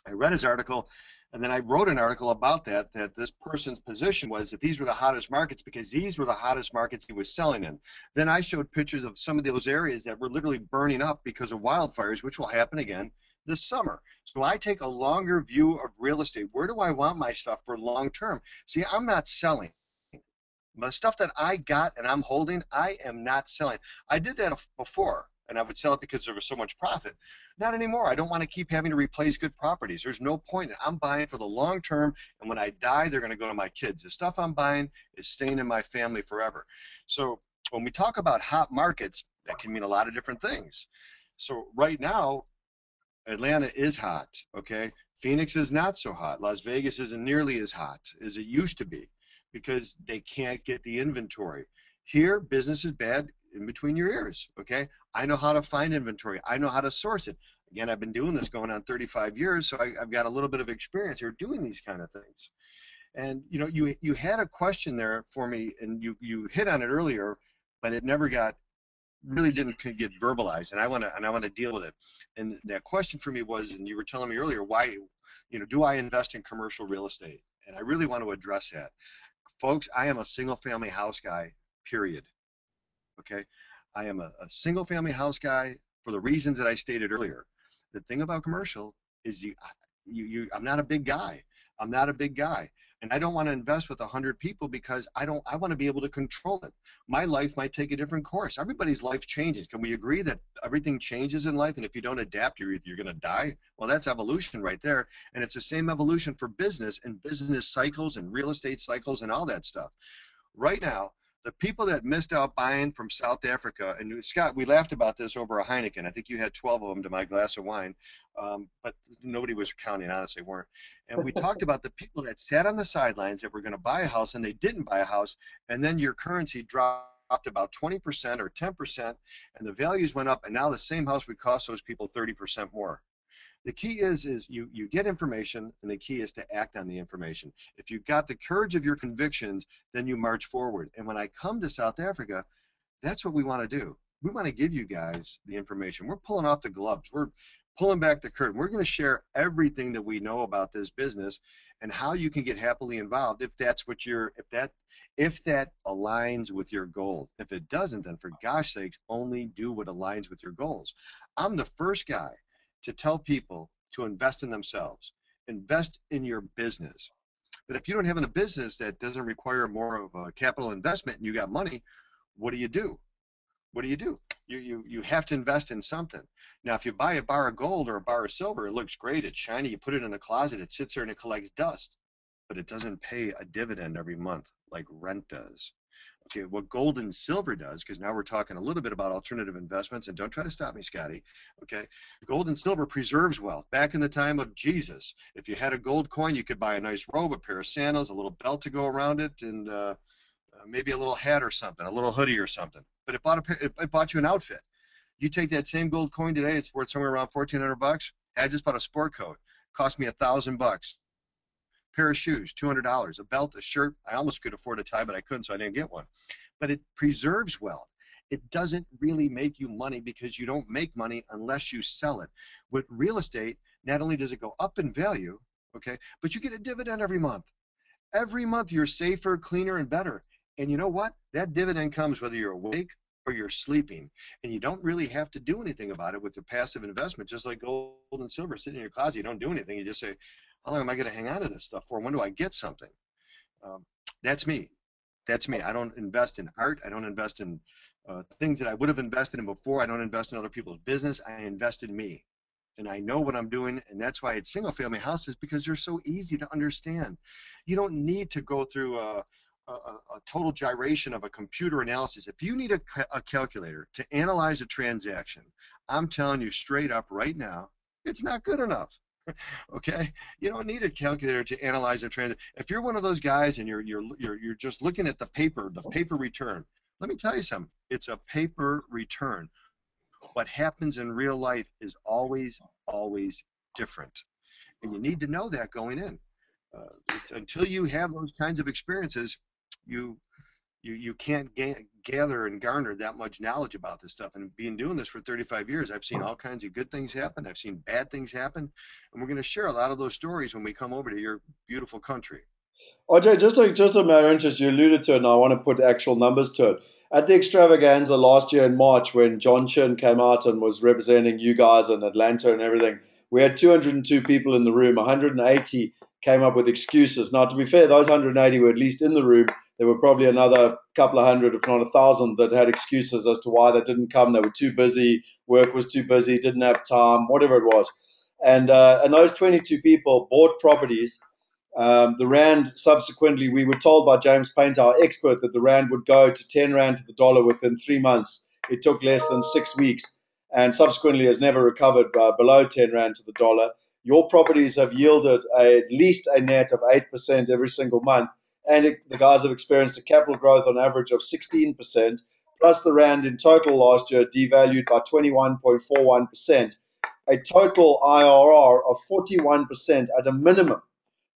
I read his article, and then I wrote an article about that this person's position was that these were the hottest markets because these were the hottest markets he was selling in. Then I showed pictures of some of those areas that were literally burning up because of wildfires, which will happen again this summer. So I take a longer view of real estate. Where do I want my stuff for long term? See, I'm not selling. The stuff that I got and I'm holding, I am not selling. I did that before, and I would sell it because there was so much profit. Not anymore. I don't want to keep having to replace good properties. There's no point. I'm buying for the long term, and when I die, they're going to go to my kids. The stuff I'm buying is staying in my family forever. So when we talk about hot markets, that can mean a lot of different things. So right now, Atlanta is hot, okay? Phoenix is not so hot. Las Vegas isn't nearly as hot as it used to be because they can't get the inventory. Here, business is bad in between your ears, okay? I know how to find inventory. I know how to source it. Again, I've been doing this going on 35 years, so I've got a little bit of experience here doing these kind of things. And you know, you had a question there for me, and you hit on it earlier, but it never really didn't get verbalized, and I want to deal with it. And that question for me was, and you were telling me earlier, why, do I invest in commercial real estate? And I really want to address that. Folks, I am a single-family house guy, period. Okay, I am a single-family house guy for the reasons that I stated earlier. The thing about commercial is I'm not a big guy. I'm not a big guy, and I don't want to invest with 100 people because I want to be able to control it. My life might take a different course. Everybody's life changes. Can we agree that everything changes in life, and if you don't adapt, you're going to die? Well, that's evolution right there, and it's the same evolution for business and business cycles and real estate cycles and all that stuff. Right now, the people that missed out buying from South Africa, and Scott, we laughed about this over a Heineken. I think you had 12 of them to my glass of wine, but nobody was counting, honestly, weren't. And we talked about the people that sat on the sidelines that were going to buy a house and they didn't buy a house, and then your currency dropped about 20% or 10%, and the values went up, and now the same house would cost those people 30% more. The key is you get information, and the key is to act on the information. If you've got the courage of your convictions, then you march forward. And when I come to South Africa, that's what we want to do. We want to give you guys the information. We're pulling off the gloves. We're pulling back the curtain. We're going to share everything that we know about this business and how you can get happily involved if that's what if that aligns with your goals. If it doesn't, then for gosh sakes, only do what aligns with your goals. I'm the first guy to tell people to invest in themselves, invest in your business. But if you don't have a business that doesn't require more of a capital investment and you got money, what do you do? What do you do? You have to invest in something. Now, if you buy a bar of gold or a bar of silver, it looks great, it's shiny, you put it in the closet, it sits there and it collects dust, but it doesn't pay a dividend every month like rent does. Okay, what gold and silver does, because now we're talking a little bit about alternative investments, and don't try to stop me, Scotty, okay? Gold and silver preserves wealth. Back in the time of Jesus, if you had a gold coin, you could buy a nice robe, a pair of sandals, a little belt to go around it, and maybe a little hat or something, a little hoodie or something. But it bought you an outfit. You take that same gold coin today, it's worth somewhere around $1,400. I just bought a sport coat. It cost me $1,000. Pair of shoes, $200, a belt, a shirt. I almost could afford a tie, but I couldn't, so I didn't get one. But it preserves wealth. It doesn't really make you money because you don't make money unless you sell it. With real estate, not only does it go up in value, okay, but you get a dividend every month. Every month you're safer, cleaner, and better. And you know what? That dividend comes whether you're awake or you're sleeping. And you don't really have to do anything about it with a passive investment, just like gold and silver sitting in your closet. You don't do anything. You just say, how long am I going to hang on to this stuff for? When do I get something? That's me. That's me. I don't invest in art. I don't invest in things that I would have invested in before. I don't invest in other people's business. I invest in me. And I know what I'm doing, and that's why it's single-family houses, because they're so easy to understand. You don't need to go through a total gyration of a computer analysis. If you need a calculator to analyze a transaction, I'm telling you straight up right now, it's not good enough. Okay, you don't need a calculator to analyze a transaction. If you're one of those guys and you're just looking at the paper return. Let me tell you something. It's a paper return. What happens in real life is always different, and you need to know that going in. Until you have those kinds of experiences, you you can't gather and garner that much knowledge about this stuff. And being doing this for 35 years, I've seen all kinds of good things happen. I've seen bad things happen, and we're going to share a lot of those stories when we come over to your beautiful country. OJ, just a matter of interest, you alluded to it, and I want to put actual numbers to it. At the extravaganza last year in March, when John Chin came out and was representing you guys in Atlanta and everything, we had 202 people in the room. 180 came up with excuses. Now, to be fair, those 180 were at least in the room. There were probably another couple of hundred, if not 1,000, that had excuses as to why they didn't come. They were too busy, work was too busy, didn't have time, whatever it was. And those 22 people bought properties. The rand subsequently, we were told by James Painter, our expert, that the rand would go to 10 rand to the dollar within 3 months. It took less than 6 weeks, and subsequently has never recovered below 10 rand to the dollar. Your properties have yielded at least a net of 8% every single month, and the guys have experienced a capital growth on average of 16%, plus the rand in total last year devalued by 21.41%, a total IRR of 41% at a minimum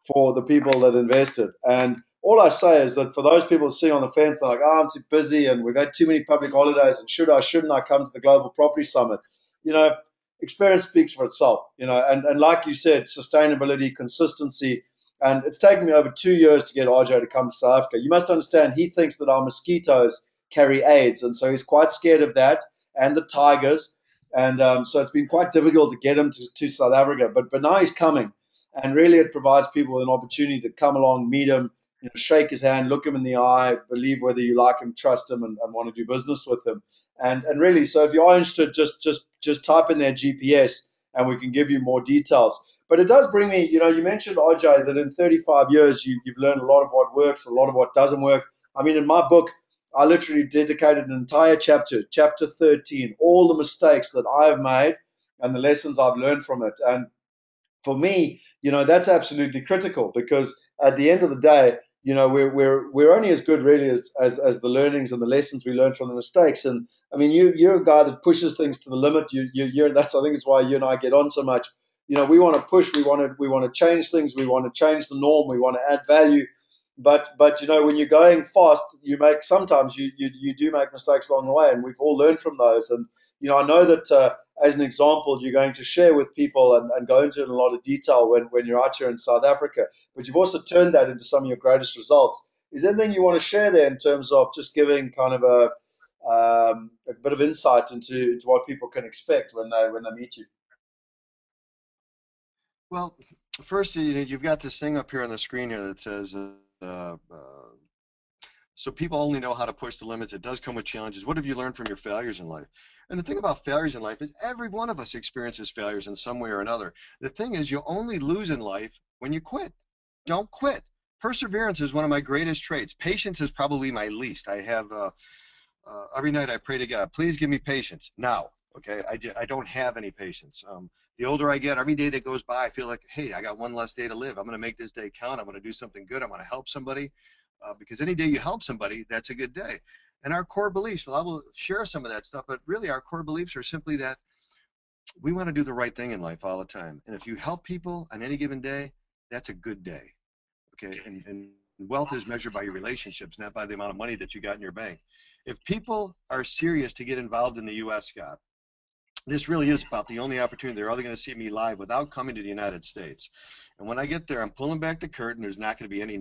for the people that invested. And all I say is that for those people sitting on the fence, they're like, oh, I'm too busy and we've had too many public holidays and shouldn't I come to the Global Property Summit? You know, experience speaks for itself, and like you said, sustainability, consistency. And it's taken me over 2 years to get RJ to come to South Africa. You must understand, he thinks that our mosquitoes carry AIDS. And so he's quite scared of that and the tigers. And so it's been quite difficult to get him to South Africa. But now he's coming, and really it provides people with an opportunity to come along, meet him, shake his hand, look him in the eye, believe whether you like him, trust him, and want to do business with him. And really, so if you are interested, just type in their GPS, and we can give you more details. But it does bring me, you mentioned, RJ, that in 35 years you've learned a lot of what works, a lot of what doesn't work. I mean, in my book, I literally dedicated an entire chapter 13, all the mistakes that I have made and the lessons I've learned from it. And for me, that's absolutely critical, because at the end of the day, we're only as good really as the learnings and the lessons we learn from the mistakes. And I mean, you're a guy that pushes things to the limit. That's, I think, it's why you and I get on so much. We want to push, we want to change things, we want to change the norm, we want to add value. But when you're going fast, sometimes you do make mistakes along the way, and we've all learned from those. And I know that as an example, you're going to share with people and go into it in a lot of detail when you're out here in South Africa. But you've also turned that into some of your greatest results. Is there anything you want to share there in terms of just giving kind of a bit of insight into what people can expect when they meet you? Well, first, you've got this thing up here on the screen here that says, uh, uh, so people only know how to push the limits. It does come with challenges. What have you learned from your failures in life? And the thing about failures in life is every one of us experiences failures in some way or another. The thing is, you only lose in life when you quit. Don't quit. Perseverance is one of my greatest traits. Patience is probably my least. I have every night I pray to God, please give me patience now. Okay, I don't have any patience. The older I get, every day that goes by, I feel like, hey, I got one less day to live. I'm going to make this day count. I'm going to do something good. I'm going to help somebody, because any day you help somebody, that's a good day. And our core beliefs, well, I will share some of that stuff, but really our core beliefs are simply that we want to do the right thing in life all the time. And if you help people on any given day, that's a good day. Okay, and wealth is measured by your relationships, not by the amount of money that you got in your bank. If people are serious to get involved in the U.S., Scott, this really is about the only opportunity they're ever going to see me live without coming to the United States. And when I get there, I'm pulling back the curtain. There's not going to be any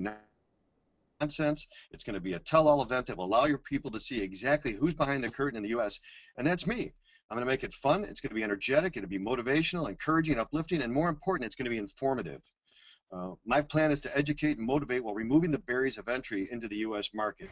nonsense. It's going to be a tell-all event that will allow your people to see exactly who's behind the curtain in the U.S., and that's me. I'm going to make it fun. It's going to be energetic. It'll be motivational, encouraging, uplifting, and more important, it's going to be informative. My plan is to educate and motivate while removing the barriers of entry into the U.S. market.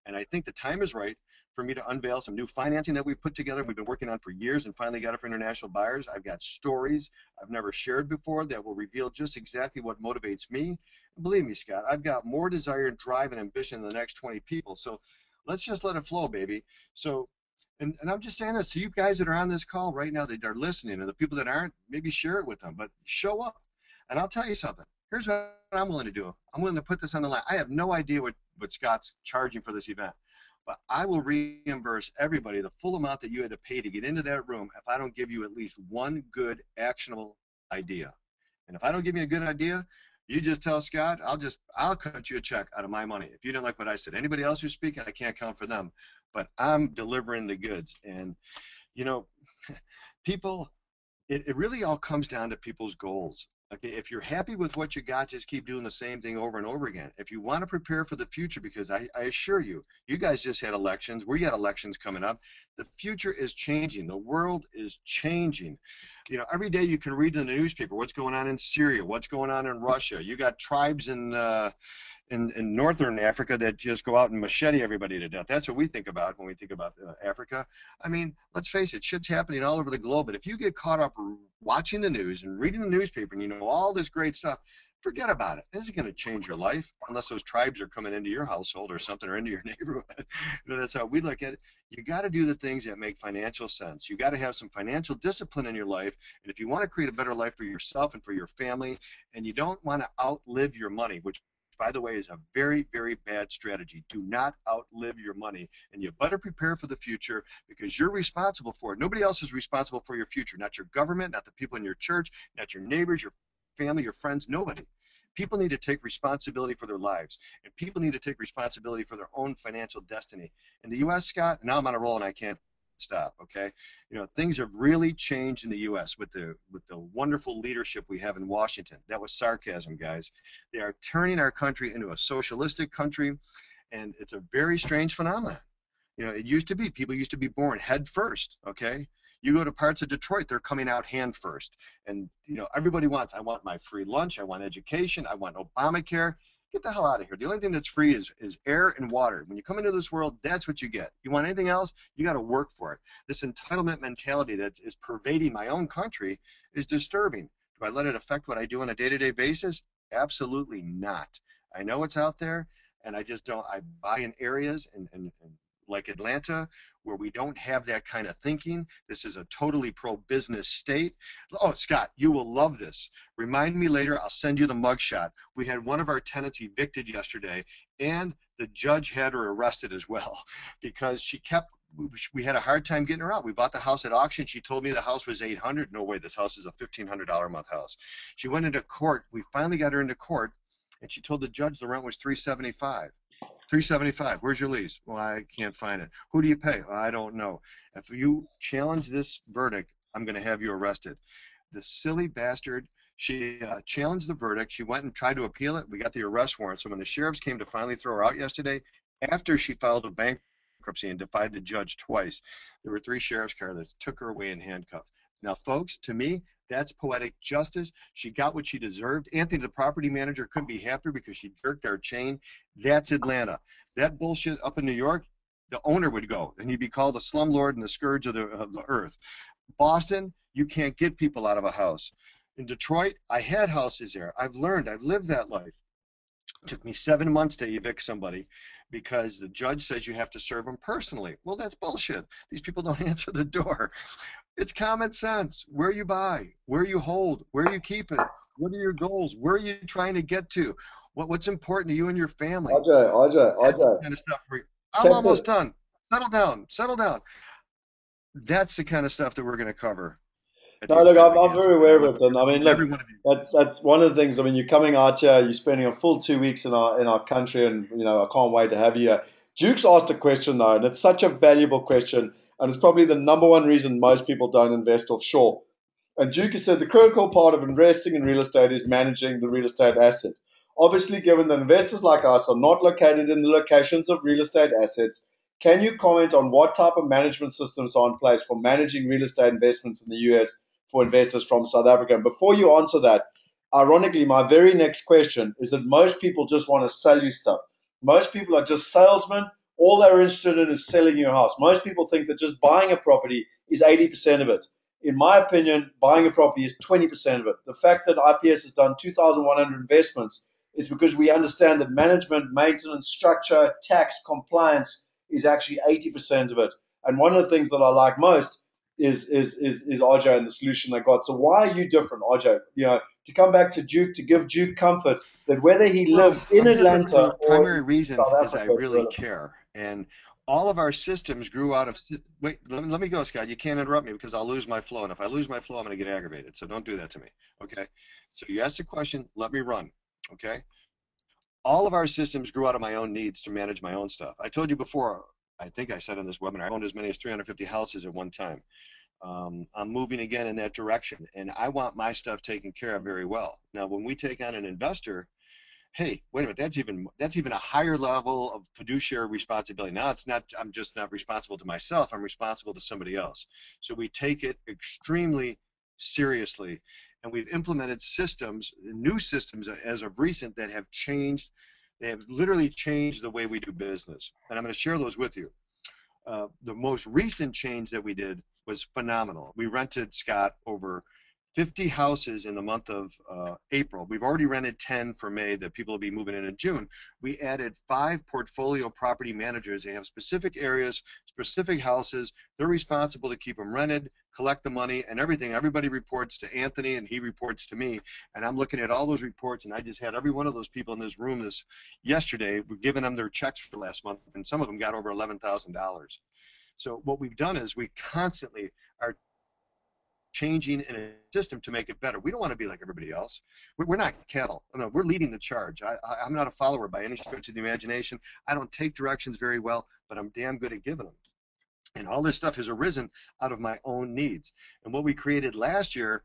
And I think the time is right for me to unveil some new financing that we've put together. We've been working on for years and finally got it for international buyers. I've got stories I've never shared before that will reveal just exactly what motivates me. And believe me, Scott, I've got more desire, drive, and ambition than the next 20 people. So let's just let it flow, baby. So, and I'm just saying this to you guys that are on this call right now that are listening, and the people that aren't, maybe share it with them, but show up. And I'll tell you something. Here's what I'm willing to do. I'm willing to put this on the line. I have no idea what Scott's charging for this event, but I will reimburse everybody the full amount that you had to pay to get into that room if I don't give you at least one good actionable idea. And if I don't give you a good idea, you just tell Scott, I'll cut you a check out of my money. If you don't like what I said, anybody else who's speaking, I can't count for them, but I'm delivering the goods. And you know, people, it really all comes down to people's goals. Okay, if you're happy with what you got, just keep doing the same thing over and over again. If you want to prepare for the future, because I assure you, you guys just had elections. We got elections coming up. The future is changing. The world is changing. You know, every day you can read in the newspaper what's going on in Syria, what's going on in Russia. You got tribes in northern Africa that just go out and machete everybody to death. That's what we think about when we think about Africa. I mean, let's face it, shit's happening all over the globe. But if you get caught up watching the news and reading the newspaper and you know all this great stuff, forget about it. This isn't going to change your life unless those tribes are coming into your household or something or into your neighborhood. You know, that's how we look at it. You got to do the things that make financial sense. You got to have some financial discipline in your life. And if you want to create a better life for yourself and for your family, and you don't want to outlive your money, which by the way, is a very, very bad strategy. Do not outlive your money, and you better prepare for the future because you're responsible for it. Nobody else is responsible for your future, not your government, not the people in your church, not your neighbors, your family, your friends, nobody. People need to take responsibility for their lives, and people need to take responsibility for their own financial destiny. In the U.S., Scott, now I'm on a roll and I can't stop, okay? You know, things have really changed in the U.S. with the wonderful leadership we have in Washington. That was sarcasm, guys. They are turning our country into a socialistic country, and it's a very strange phenomenon. You know, it used to be, people used to be born head first, okay? You go to parts of Detroit, they're coming out hand first. And, you know, everybody wants, I want my free lunch, I want education, I want Obamacare. Get the hell out of here. The only thing that's free is air and water. When you come into this world, that's what you get. You want anything else, you got to work for it. This entitlement mentality that is pervading my own country is disturbing. Do I let it affect what I do on a day-to-day basis? Absolutely not. I know it's out there, and I just don't. I buy in areas and like Atlanta, where we don't have that kind of thinking. This is a totally pro-business state. Oh, Scott, you will love this. Remind me later, I'll send you the mugshot. We had one of our tenants evicted yesterday, and the judge had her arrested as well because we had a hard time getting her out. We bought the house at auction. She told me the house was $800. No way, this house is a $1,500 a month house. She went into court. We finally got her into court, and she told the judge the rent was $375. $375. Where's your lease? Well, I can't find it. Who do you pay? Well, I don't know. If you challenge this verdict, I'm going to have you arrested. The silly bastard. She challenged the verdict. She went and tried to appeal it. We got the arrest warrant. So when the sheriffs came to finally throw her out yesterday, after she filed a bankruptcy and defied the judge twice, there were 3 sheriff's cars that took her away in handcuffs. Now, folks, to me, that's poetic justice. She got what she deserved. Anthony, the property manager, couldn't be happier because she jerked our chain. That's Atlanta. That bullshit up in New York, the owner would go, and he'd be called the slumlord and the scourge of the earth. Boston, you can't get people out of a house. In Detroit, I had houses there. I've learned. I've lived that life. It took me 7 months to evict somebody because the judge says you have to serve them personally. Well, that's bullshit. These people don't answer the door. It's common sense. Where you buy, where you hold, where you keep it, what are your goals, where are you trying to get to, what's important to you and your family. That's the kind of stuff I'm almost done. Settle down, settle down. That's the kind of stuff that we're going to cover. No, look, I'm very aware of it, and I mean, look, that's one of the things. I mean, you're coming out here, you're spending a full 2 weeks in our country, and you know, I can't wait to have you here. Duke's asked a question though, and it's such a valuable question, and it's probably the number one reason most people don't invest offshore. And Duke has said the critical part of investing in real estate is managing the real estate asset. Obviously, given that investors like us are not located in the locations of real estate assets, can you comment on what type of management systems are in place for managing real estate investments in the US for investors from South Africa? And before you answer that, ironically, my very next question is that most people just want to sell you stuff. Most people are just salesmen all they're interested in is selling your house. Most people think that just buying a property is 80% of it. In my opinion, buying a property is 20% of it. The fact that IPS has done 2,100 investments is because we understand that management, maintenance, structure, tax, compliance is actually 80% of it. And one of the things that I like most is RJ and the solution they got. So why are you different, RJ? To come back to Duke, to give Duke comfort that whether he Well, lived in I'm different for Atlanta the or primary in reason South is I Africa, it's really relevant. care. And all of our systems grew out of. Wait, let me go, Scott. You can't interrupt me because I'll lose my flow. And if I lose my flow, I'm going to get aggravated. So don't do that to me. Okay. So you asked a question. Let me run. Okay. All of our systems grew out of my own needs to manage my own stuff. I told you before, I think I said in this webinar, I owned as many as 350 houses at one time. I'm moving again in that direction, and I want my stuff taken care of very well. Now, when we take on an investor, hey, wait a minute, that's even a higher level of fiduciary responsibility. Now it's not, I'm just not responsible to myself, I'm responsible to somebody else. So we take it extremely seriously, and we've implemented systems, new systems as of recent that have changed, they have literally changed the way we do business. And I'm going to share those with you. The most recent change that we did was phenomenal. We rented, Scott, over 50 houses in the month of April. We've already rented 10 for May that people will be moving in June. We added 5 portfolio property managers. They have specific areas, specific houses. They're responsible to keep them rented, collect the money, and everything. Everybody reports to Anthony, and he reports to me. And I'm looking at all those reports, and I just had every one of those people in this room yesterday. We're giving them their checks for last month, and some of them got over $11,000. So what we've done is we constantly are changing in a system to make it better. We don't want to be like everybody else. We're not cattle. No, we're leading the charge. I'm not a follower by any stretch of the imagination. I don't take directions very well, but I'm damn good at giving them. And all this stuff has arisen out of my own needs. And what we created last year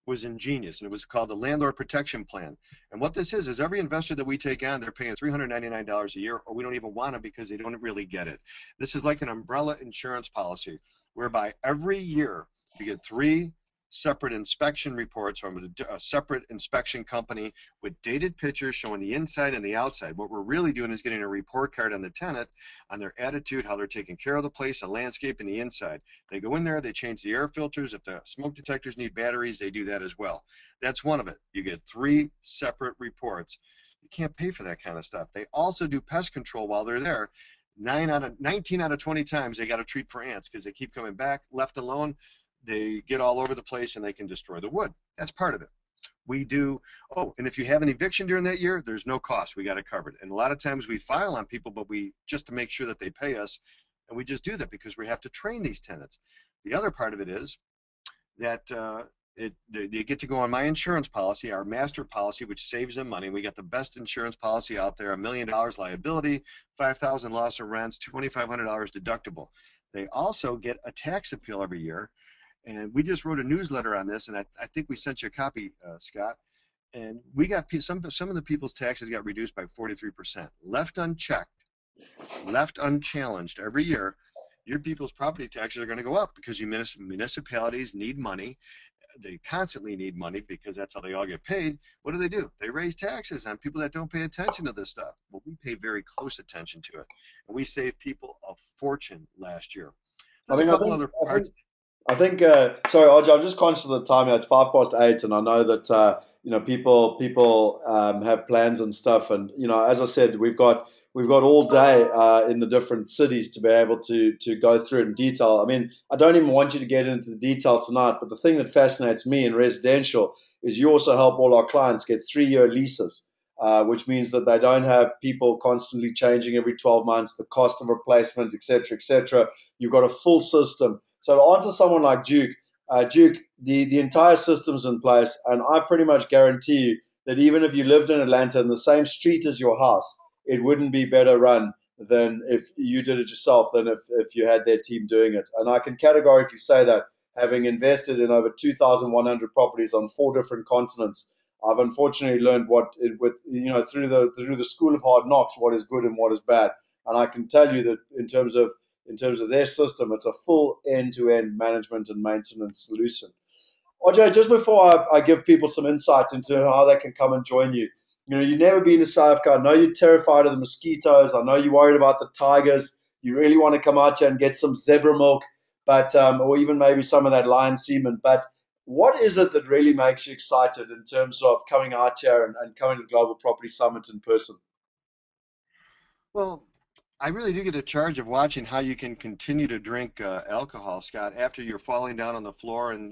was ingenious, and it was called the Landlord Protection Plan. And what this is every investor that we take on, they're paying $399 a year, or we don't even want them because they don't really get it. This is like an umbrella insurance policy, whereby every year you get 3 separate inspection reports from a separate inspection company with dated pictures showing the inside and the outside. What we're really doing is getting a report card on the tenant, on their attitude, how they're taking care of the place, the landscape, and the inside. They go in there, they change the air filters. If the smoke detectors need batteries, they do that as well. That's one of it. You get 3 separate reports. You can't pay for that kind of stuff. They also do pest control while they're there. 19 out of 20 times they got to treat for ants because they keep coming back. Left alone, they get all over the place and they can destroy the wood. That's part of it. We do, and if you have an eviction during that year, there's no cost. We got it covered. And a lot of times we file on people, but just to make sure that they pay us, and we just do that because we have to train these tenants. The other part of it is that they get to go on my insurance policy, our master policy, which saves them money. We got the best insurance policy out there, $1 million liability, $5,000 loss of rents, $2,500 deductible. They also get a tax appeal every year. And we just wrote a newsletter on this, and I think we sent you a copy, Scott. And we got some of the people's taxes got reduced by 43%. Left unchecked, left unchallenged every year, your people's property taxes are going to go up because municipalities need money. They constantly need money because that's how they all get paid. What do? They raise taxes on people that don't pay attention to this stuff. Well, we pay very close attention to it. And we saved people a fortune last year. There's a couple other parts. I think, sorry, Arj, I'm just conscious of the time. It's 8:05, and I know that people have plans and stuff. And as I said, we've got all day in the different cities to be able to go through it in detail. I mean, I don't even want you to get into the detail tonight, but the thing that fascinates me in residential is you also help all our clients get 3-year leases, which means that they don't have people constantly changing every 12 months, the cost of replacement, et cetera, et cetera. You've got a full system. So to answer someone like Duke, the entire system's in place, and I pretty much guarantee you that even if you lived in Atlanta in the same street as your house, it wouldn't be better run than if you did it yourself than if you had their team doing it. And I can categorically say that, having invested in over 2,100 properties on 4 different continents, I've unfortunately learned through the school of hard knocks what is good and what is bad. And I can tell you that in terms of their system, it's a full end-to-end management and maintenance solution. OJ, just before I give people some insight into how they can come and join you, You've never been to South Africa. I know you're terrified of the mosquitoes. I know you're worried about the tigers. You really want to come out here and get some zebra milk, but or even maybe some of that lion semen. But what is it that really makes you excited in terms of coming out here and coming to the Global Property Summit in person? Well, I really do get a charge of watching how you can continue to drink alcohol, Scott, after you're falling down on the floor and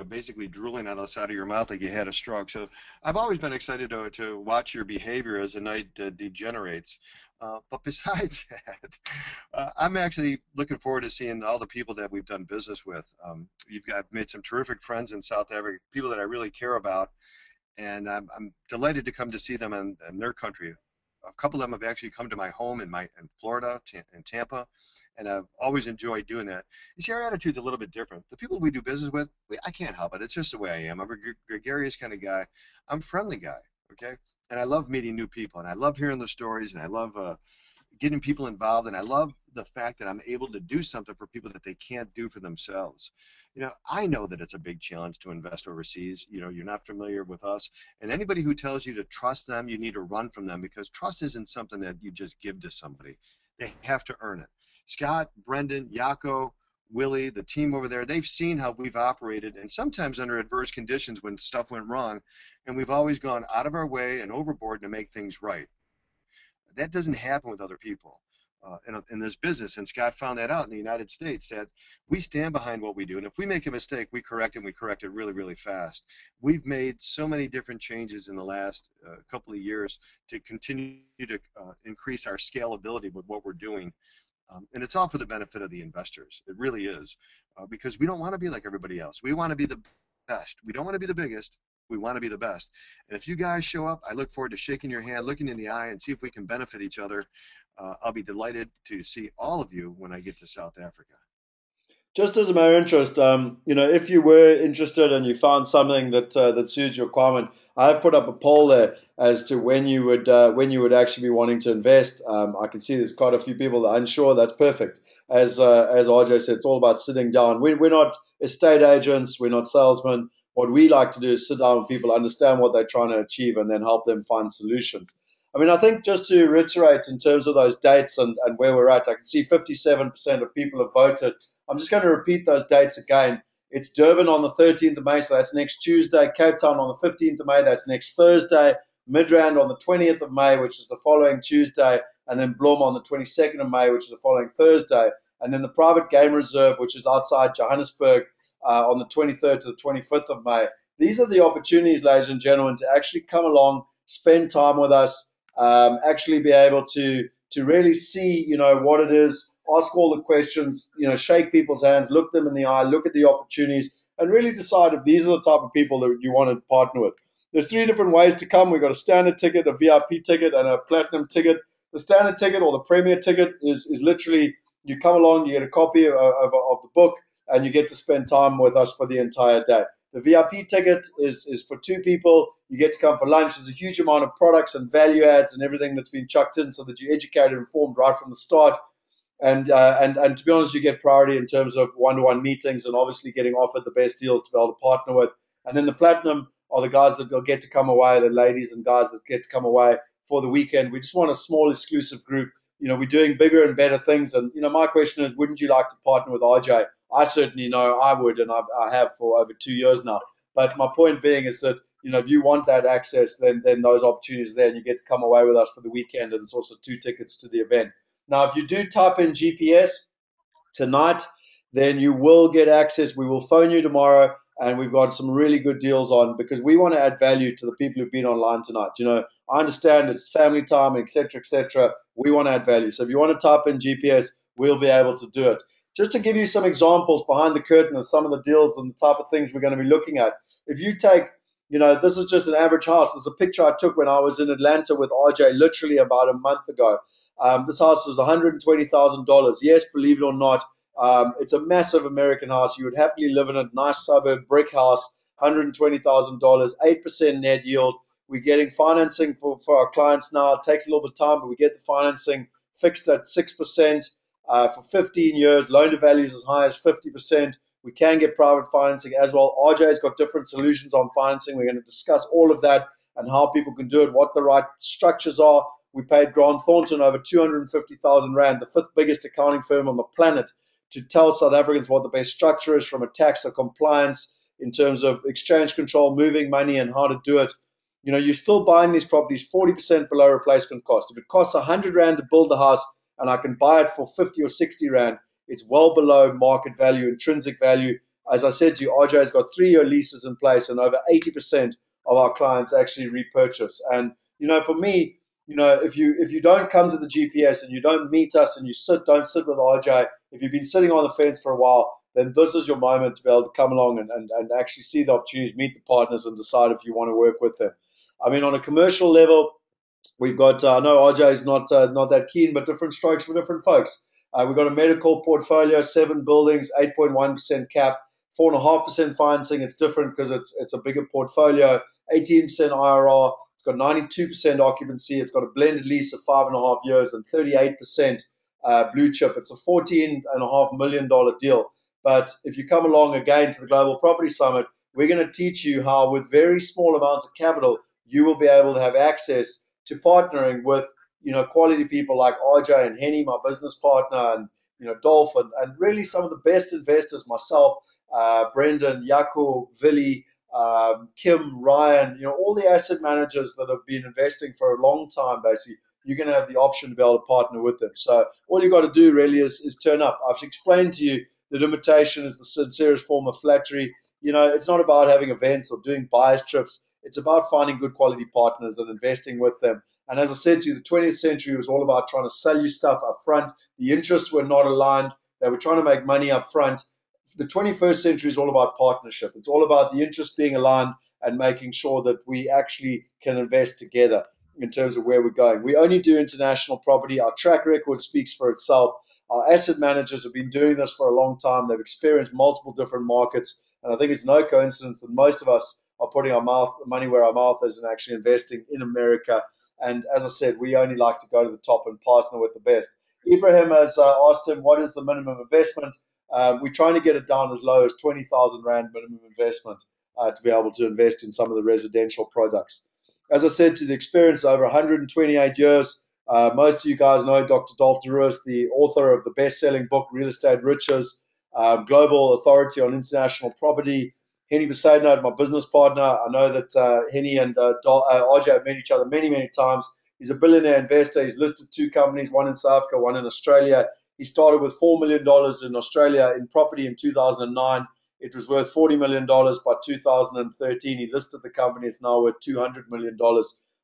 basically drooling out of the side of your mouth like you had a stroke. So I've always been excited to watch your behavior as the night degenerates. But besides that, I'm actually looking forward to seeing all the people that we've done business with. I've made some terrific friends in South Africa, people that I really care about, and I'm delighted to come to see them in their country. A couple of them have actually come to my home in Florida, in Tampa, and I've always enjoyed doing that. You see, our attitude's a little bit different. The people we do business with, I can't help it. It's just the way I am. I'm a gregarious kind of guy. I'm a friendly guy, okay? And I love meeting new people, and I love hearing the stories, and I love getting people involved, and I love the fact that I'm able to do something for people that they can't do for themselves. I know that it's a big challenge to invest overseas. You're not familiar with us, and anybody who tells you to trust them, you need to run from them, because trust isn't something that you just give to somebody. They have to earn it. Scott, Brendan, Yako, Willie, the team over there, they've seen how we've operated, and sometimes under adverse conditions when stuff went wrong, and we've always gone out of our way and overboard to make things right. That doesn't happen with other people in this business. And Scott found that out in the United States, that we stand behind what we do. And if we make a mistake, we correct it, and we correct it really, really fast. We've made so many different changes in the last couple of years to continue to increase our scalability with what we're doing. And it's all for the benefit of the investors. It really is, because we don't want to be like everybody else. We want to be the best. We don't want to be the biggest. We want to be the best. And if you guys show up, I look forward to shaking your hand, looking in the eye, and see if we can benefit each other. I'll be delighted to see all of you when I get to South Africa. Just as a matter of interest, if you were interested and you found something that suits your requirement, I have put up a poll there as to when you would actually be wanting to invest. I can see there's quite a few people that are unsure. That's perfect. As RJ said, it's all about sitting down. We're not estate agents. We're not salesmen. What we like to do is sit down with people, understand what they're trying to achieve, and then help them find solutions. I mean, I think just to reiterate in terms of those dates and where we're at, I can see 57% of people have voted. I'm just going to repeat those dates again. It's Durban on the 13th of May, so that's next Tuesday. Cape Town on the 15th of May, that's next Thursday. Midrand on the 20th of May, which is the following Tuesday. And then Bloem on the 22nd of May, which is the following Thursday. And then the private game reserve, which is outside Johannesburg on the 23rd to the 25th of May. These are the opportunities, ladies and gentlemen, to actually come along, spend time with us, actually be able to really see, what it is, ask all the questions, shake people's hands, look them in the eye, look at the opportunities, and really decide if these are the type of people that you want to partner with. There's three different ways to come. We've got a standard ticket, a VIP ticket, and a platinum ticket. The standard ticket or the premier ticket is literally you come along, you get a copy of the book, and you get to spend time with us for the entire day. The VIP ticket is for two people. You get to come for lunch. There's a huge amount of products and value adds and everything that's been chucked in so that you're educated and informed right from the start. And to be honest, you get priority in terms of one-to-one meetings and obviously getting offered the best deals to be able to partner with. And then the platinum are the guys that get to come away, the ladies and guys that get to come away for the weekend. We just want a small exclusive group. We're doing bigger and better things. And, my question is, wouldn't you like to partner with RJ? I certainly know I would, and I have for over 2 years now. But my point being is that, if you want that access, then those opportunities are there, and you get to come away with us for the weekend, and it's also 2 tickets to the event. Now, if you do type in GPS tonight, then you will get access. We will phone you tomorrow, and we've got some really good deals on because we want to add value to the people who've been online tonight. I understand it's family time, etc., etc. We want to add value. So if you want to type in GPS, we'll be able to do it. Just to give you some examples behind the curtain of some of the deals and the type of things we're going to be looking at. If you take, this is just an average house. This is a picture I took when I was in Atlanta with RJ literally about a month ago. This house was $120,000. Yes, believe it or not, it's a massive American house. You would happily live in a nice suburb, brick house, $120,000, 8% net yield. We're getting financing for our clients now. It takes a little bit of time, but we get the financing fixed at 6%. For 15 years, loan to value is as high as 50%. We can get private financing as well. RJ's got different solutions on financing. We're going to discuss all of that and how people can do it, what the right structures are. We paid Grant Thornton over 250,000 Rand, the fifth biggest accounting firm on the planet, to tell South Africans what the best structure is from a tax or compliance in terms of exchange control, moving money, and how to do it. You're still buying these properties 40% below replacement cost. If it costs 100 Rand to build the house and I can buy it for 50 or 60 Rand, it's well below market value, intrinsic value. As I said to you, RJ's got 3-year leases in place, and over 80% of our clients actually repurchase. And for me, if you don't come to the GPS and you don't meet us and don't sit with RJ, if you've been sitting on the fence for a while, then this is your moment to be able to come along and actually see the opportunities, meet the partners, and decide if you want to work with them. I mean, on a commercial level, we've got, I know RJ is not that keen, but different strokes for different folks. We've got a medical portfolio, 7 buildings, 8.1% cap, 4.5% financing. It's different because it's a bigger portfolio, 18% IRR. It's got 92% occupancy. It's got a blended lease of 5.5 years and 38% blue chip. It's a $14.5 million deal. But if you come along again to the Global Property Summit, we're going to teach you how, with very small amounts of capital, you will be able to have access to partnering with quality people like RJ and Henny, my business partner, and Dolph, and really some of the best investors, myself, Brendan, Yaku, Vili, Kim, Ryan, all the asset managers that have been investing for a long time. Basically, you're going to have the option to be able to partner with them. So all you got to do really is turn up. I've explained to you that imitation is the sincerest form of flattery. It's not about having events or doing bias trips. It's about finding good quality partners and investing with them. And as I said to you, the 20th century was all about trying to sell you stuff up front. The interests were not aligned. They were trying to make money up front. The 21st century is all about partnership. It's all about the interests being aligned and making sure that we actually can invest together in terms of where we're going. We only do international property. Our track record speaks for itself. Our asset managers have been doing this for a long time. They've experienced multiple different markets. And I think it's no coincidence that most of us are putting our money where our mouth is and actually investing in America. And as I said, we only like to go to the top and partner with the best. Ibrahim has asked him, what is the minimum investment? We're trying to get it down as low as 20,000 Rand minimum investment to be able to invest in some of the residential products. As I said, to the experience over 128 years, most of you guys know Dr. Dolph DeRuis, the author of the best-selling book, Real Estate Riches, global authority on international property. Henny Besaidnout, my business partner. I know that Henny and RJ have met each other many, many times. He's a billionaire investor. He's listed 2 companies, one in South Africa, one in Australia. He started with $4 million in Australia in property in 2009. It was worth $40 million by 2013. He listed the company. It's now worth $200 million.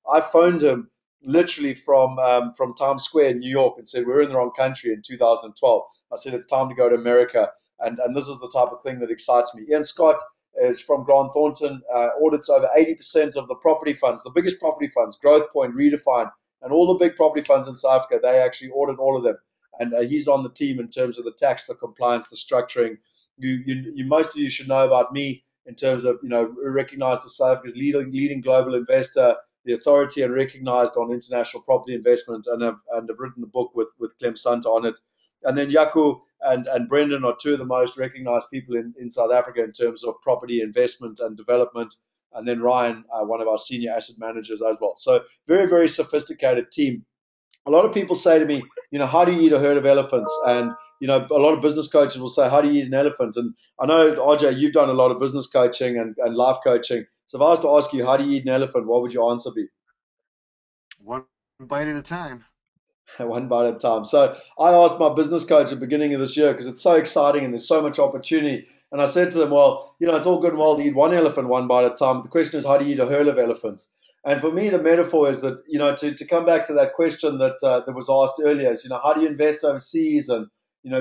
I phoned him literally from Times Square in New York and said, we're in the wrong country in 2012. I said, it's time to go to America. And this is the type of thing that excites me. Ian Scott is from Grant Thornton, audits over 80% of the property funds, the biggest property funds, Growth Point, Redefine, and all the big property funds in South Africa. They actually audit all of them. And he's on the team in terms of the tax, the compliance, the structuring. Most of you should know about me in terms of, recognized as South Africa's leading global investor, the authority and recognized on international property investment, and have written the book with Clem Santa on it. And then Yaku and Brendan are 2 of the most recognized people in South Africa in terms of property investment and development. And then Ryan, one of our senior asset managers as well. So very, very sophisticated team. A lot of people say to me, how do you eat a herd of elephants? And, a lot of business coaches will say, how do you eat an elephant? And I know, RJ, you've done a lot of business coaching and life coaching. So if I was to ask you, how do you eat an elephant? What would your answer be? One bite at a time. One bite at a time. So I asked my business coach at the beginning of this year because it's so exciting and there's so much opportunity. And I said to them, well, it's all good and well to eat one elephant one bite at a time. But the question is, how do you eat a herd of elephants? And for me, the metaphor is that, to come back to that question that was asked earlier is, how do you invest overseas? And,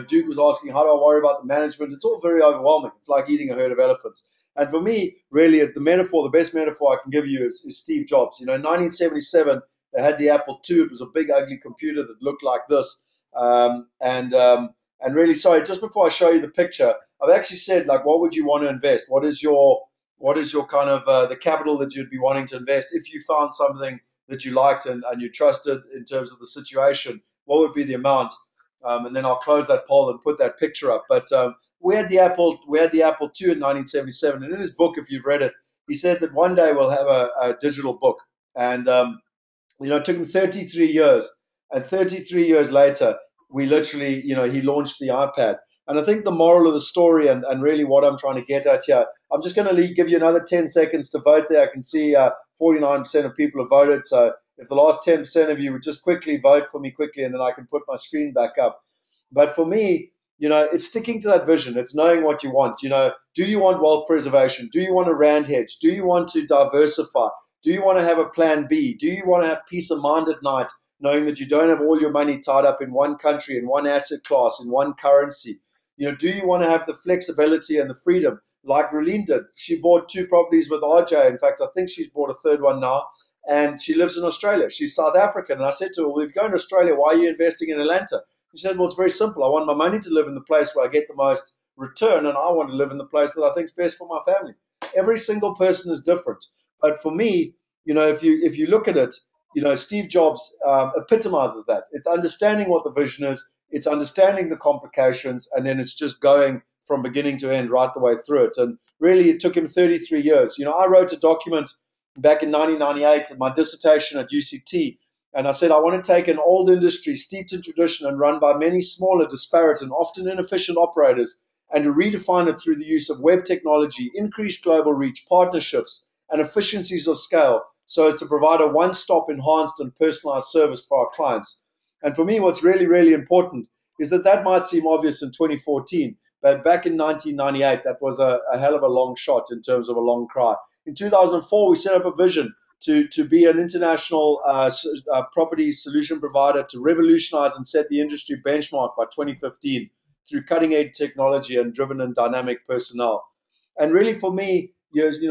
Duke was asking, how do I worry about the management? It's all very overwhelming. It's like eating a herd of elephants. And for me, really, the best metaphor I can give you is Steve Jobs. In 1977, they had the Apple II. It was a big, ugly computer that looked like this. And really, sorry, just before I show you the picture, I've actually said, like, what would you want to invest? What is your kind of the capital that you'd be wanting to invest if you found something that you liked and you trusted in terms of the situation? What would be the amount? And then I'll close that poll and put that picture up. But we had the Apple II in 1977, and in his book, if you've read it, he said that one day we'll have a digital book. And it took him 33 years. And 33 years later, we literally, he launched the iPad. And I think the moral of the story, and really what I'm trying to get at here, I'm just going to give you another 10 seconds to vote there. I can see 49% of people have voted. So if the last 10% of you would just quickly vote for me quickly, and then I can put my screen back up. But for me, it's sticking to that vision. It's knowing what you want. Do you want wealth preservation? Do you want a rand hedge? Do you want to diversify? Do you want to have a plan B? Do you want to have peace of mind at night, knowing that you don't have all your money tied up in one country, in one asset class, in one currency? Do you want to have the flexibility and the freedom like Relene did? She bought 2 properties with RJ. In fact, I think she's bought a 3rd one now, and she lives in Australia. She's South African. And I said to her, well, if you're going to Australia, why are you investing in Atlanta? She said, well, it's very simple. I want my money to live in the place where I get the most return, and I want to live in the place that I think is best for my family. Every single person is different. But for me, if you look at it, Steve Jobs epitomizes that. It's understanding what the vision is, it's understanding the complications, and then it's just going from beginning to end right the way through it. And really, it took him 33 years. I wrote a document back in 1998 in my dissertation at UCT, and I said, I want to take an old industry steeped in tradition and run by many smaller, disparate, and often inefficient operators, and to redefine it through the use of web technology, increased global reach, partnerships, and efficiencies of scale, so as to provide a one-stop, enhanced, and personalized service for our clients. And for me, what's really, really important is that might seem obvious in 2014, but back in 1998, that was a hell of a long shot in terms of a long cry. In 2004, we set up a vision to be an international property solution provider to revolutionize and set the industry benchmark by 2015 through cutting-edge technology and driven and dynamic personnel. And really, for me,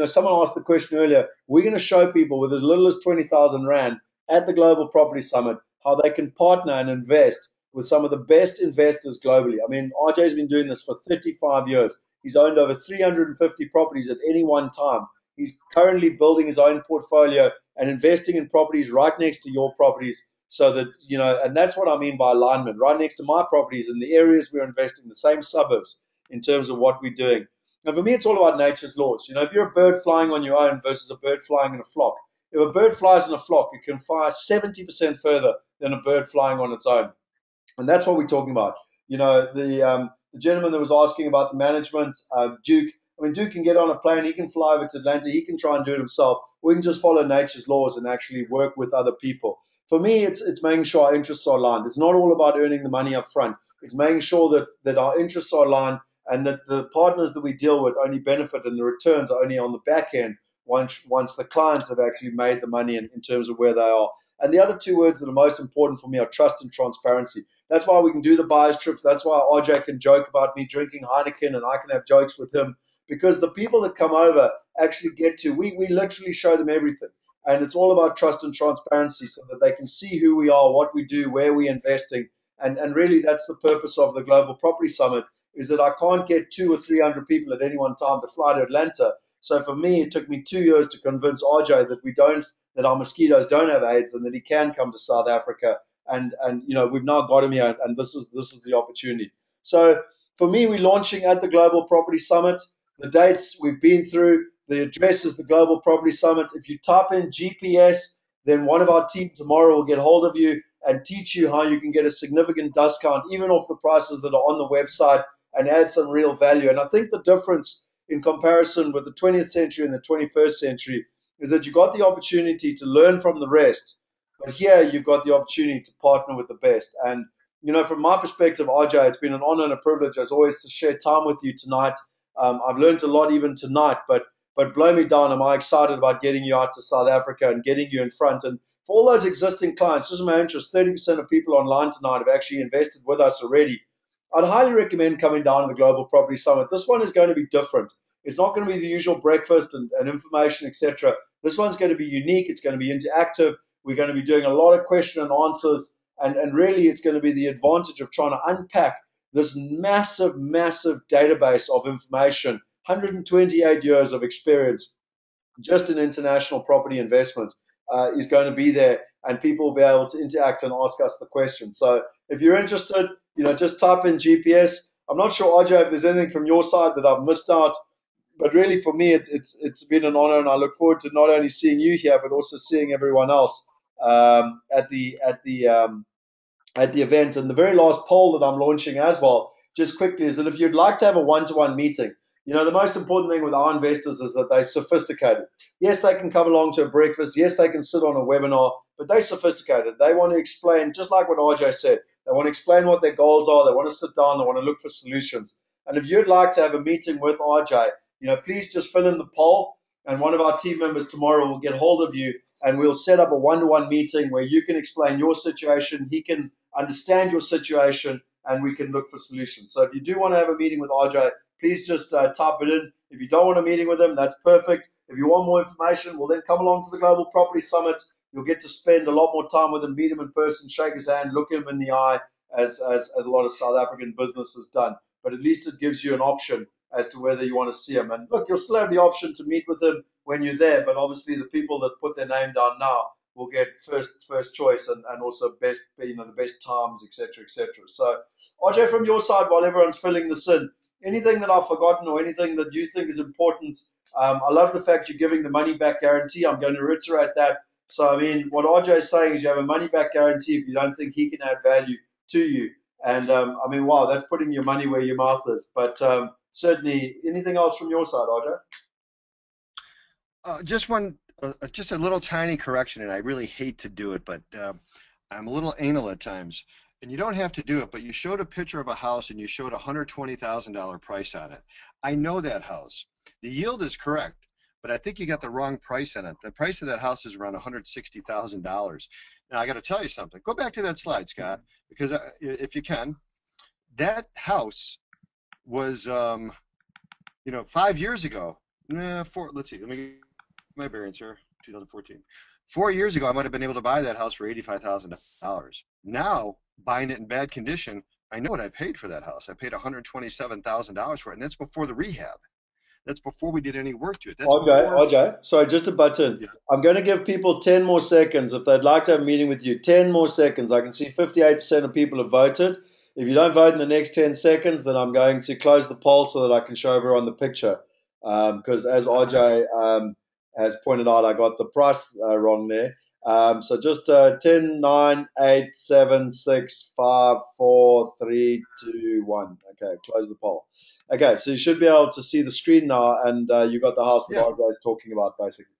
someone asked the question earlier, we're going to show people with as little as 20,000 Rand at the Global Property Summit how they can partner and invest with some of the best investors globally. I mean, RJ's been doing this for 35 years. He's owned over 350 properties at any one time. He's currently building his own portfolio and investing in properties right next to your properties, so that, and that's what I mean by alignment, right next to my properties in the areas we're investing, the same suburbs in terms of what we're doing. And for me, it's all about nature's laws. If you're a bird flying on your own versus a bird flying in a flock, if a bird flies in a flock, it can fly 70% further than a bird flying on its own. And that's what we're talking about. The gentleman that was asking about the management, Duke, I mean, Duke can get on a plane, he can fly over to Atlanta, he can try and do it himself. We can just follow nature's laws and actually work with other people. For me, it's making sure our interests are aligned. It's not all about earning the money up front. It's making sure that our interests are aligned and that the partners that we deal with only benefit and the returns are only on the back end once the clients have actually made the money in terms of where they are. And the other 2 words that are most important for me are trust and transparency. That's why we can do the buyers trips. That's why RJ can joke about me drinking Heineken and I can have jokes with him, because the people that come over actually we literally show them everything. And it's all about trust and transparency so that they can see who we are, what we do, where we're investing. And really, that's the purpose of the Global Property Summit, is that I can't get 200 or 300 people at any one time to fly to Atlanta. So for me, it took me 2 years to convince RJ that our mosquitoes don't have AIDS and that he can come to South Africa. And we've now got him here, and this is the opportunity. So for me, we're launching at the Global Property Summit. The dates we've been through, the address is the Global Property Summit. If you type in GPS, then one of our team tomorrow will get hold of you and teach you how you can get a significant discount, even off the prices that are on the website, and add some real value. And I think the difference in comparison with the 20th century and the 21st century is that you got the opportunity to learn from the rest, but here you've got the opportunity to partner with the best. And, from my perspective, RJ, it's been an honor and a privilege, as always, to share time with you tonight. I've learned a lot even tonight, but blow me down, am I excited about getting you out to South Africa and getting you in front. And for all those existing clients, just in my interest, 30% of people online tonight have actually invested with us already. I'd highly recommend coming down to the Global Property Summit. This one is going to be different. It's not going to be the usual breakfast and information, etc. This one's going to be unique. It's going to be interactive. We're going to be doing a lot of question and answers. And really, it's going to be the advantage of trying to unpack this massive, massive database of information, 128 years of experience just in international property investment is going to be there, and people will be able to interact and ask us the questions. So if you're interested, just type in GPS. I'm not sure, RJ, if there's anything from your side that I've missed out. But really, for me, it's been an honor, and I look forward to not only seeing you here, but also seeing everyone else at the event. And the very last poll that I'm launching as well, just quickly, is that if you'd like to have a one-to-one meeting, the most important thing with our investors is that they're sophisticated. Yes, they can come along to a breakfast. Yes, they can sit on a webinar, but they're sophisticated. They want to explain, just like what RJ said, they want to explain what their goals are. They want to sit down. They want to look for solutions. And if you'd like to have a meeting with RJ, please just fill in the poll, and one of our team members tomorrow will get hold of you, and we'll set up a one-to-one meeting where you can explain your situation, he can understand your situation, and we can look for solutions. So if you do want to have a meeting with RJ, please just type it in. If you don't want a meeting with him, that's perfect. If you want more information, well, then come along to the Global Property Summit. You'll get to spend a lot more time with him, meet him in person, shake his hand, look him in the eye, as a lot of South African business has done. But at least it gives you an option as to whether you want to see him. And look, you'll still have the option to meet with him when you're there, but obviously the people that put their name down now will get first choice, and also the best times, etc., etc. So, RJ, from your side, while everyone's filling this in, anything that I've forgotten or anything that you think is important? I love the fact you're giving the money back guarantee. I'm going to reiterate that. So, I mean, what RJ is saying is you have a money back guarantee if you don't think he can add value to you. And I mean, wow, that's putting your money where your mouth is. But certainly, anything else from your side, RJ? Just a little tiny correction, and I really hate to do it, but I'm a little anal at times. And you don't have to do it, but you showed a picture of a house and you showed a $120,000 price on it. I know that house. The yield is correct, but I think you got the wrong price on it. The price of that house is around $160,000. Now, I got to tell you something. Go back to that slide, Scott, because if you can, that house was, 5 years ago. Let's see. Let me get my bearings here. 2014. 4 years ago, I might have been able to buy that house for $85,000. Now, buying it in bad condition, I know what I paid for that house. I paid $127,000 for it, and that's before the rehab. That's before we did any work to it. That's RJ, sorry, just a button. Yeah. I'm going to give people 10 more seconds if they'd like to have a meeting with you. 10 more seconds. I can see 58% of people have voted. If you don't vote in the next 10 seconds, then I'm going to close the poll so that I can show everyone the picture. Because as RJ has pointed out, I got the price wrong there. So just 10, 9, 8, 7, 6, 5, 4, 3, 2, 1. Okay, close the poll. Okay, so you should be able to see the screen now, and you got the house that RJ is talking about, basically.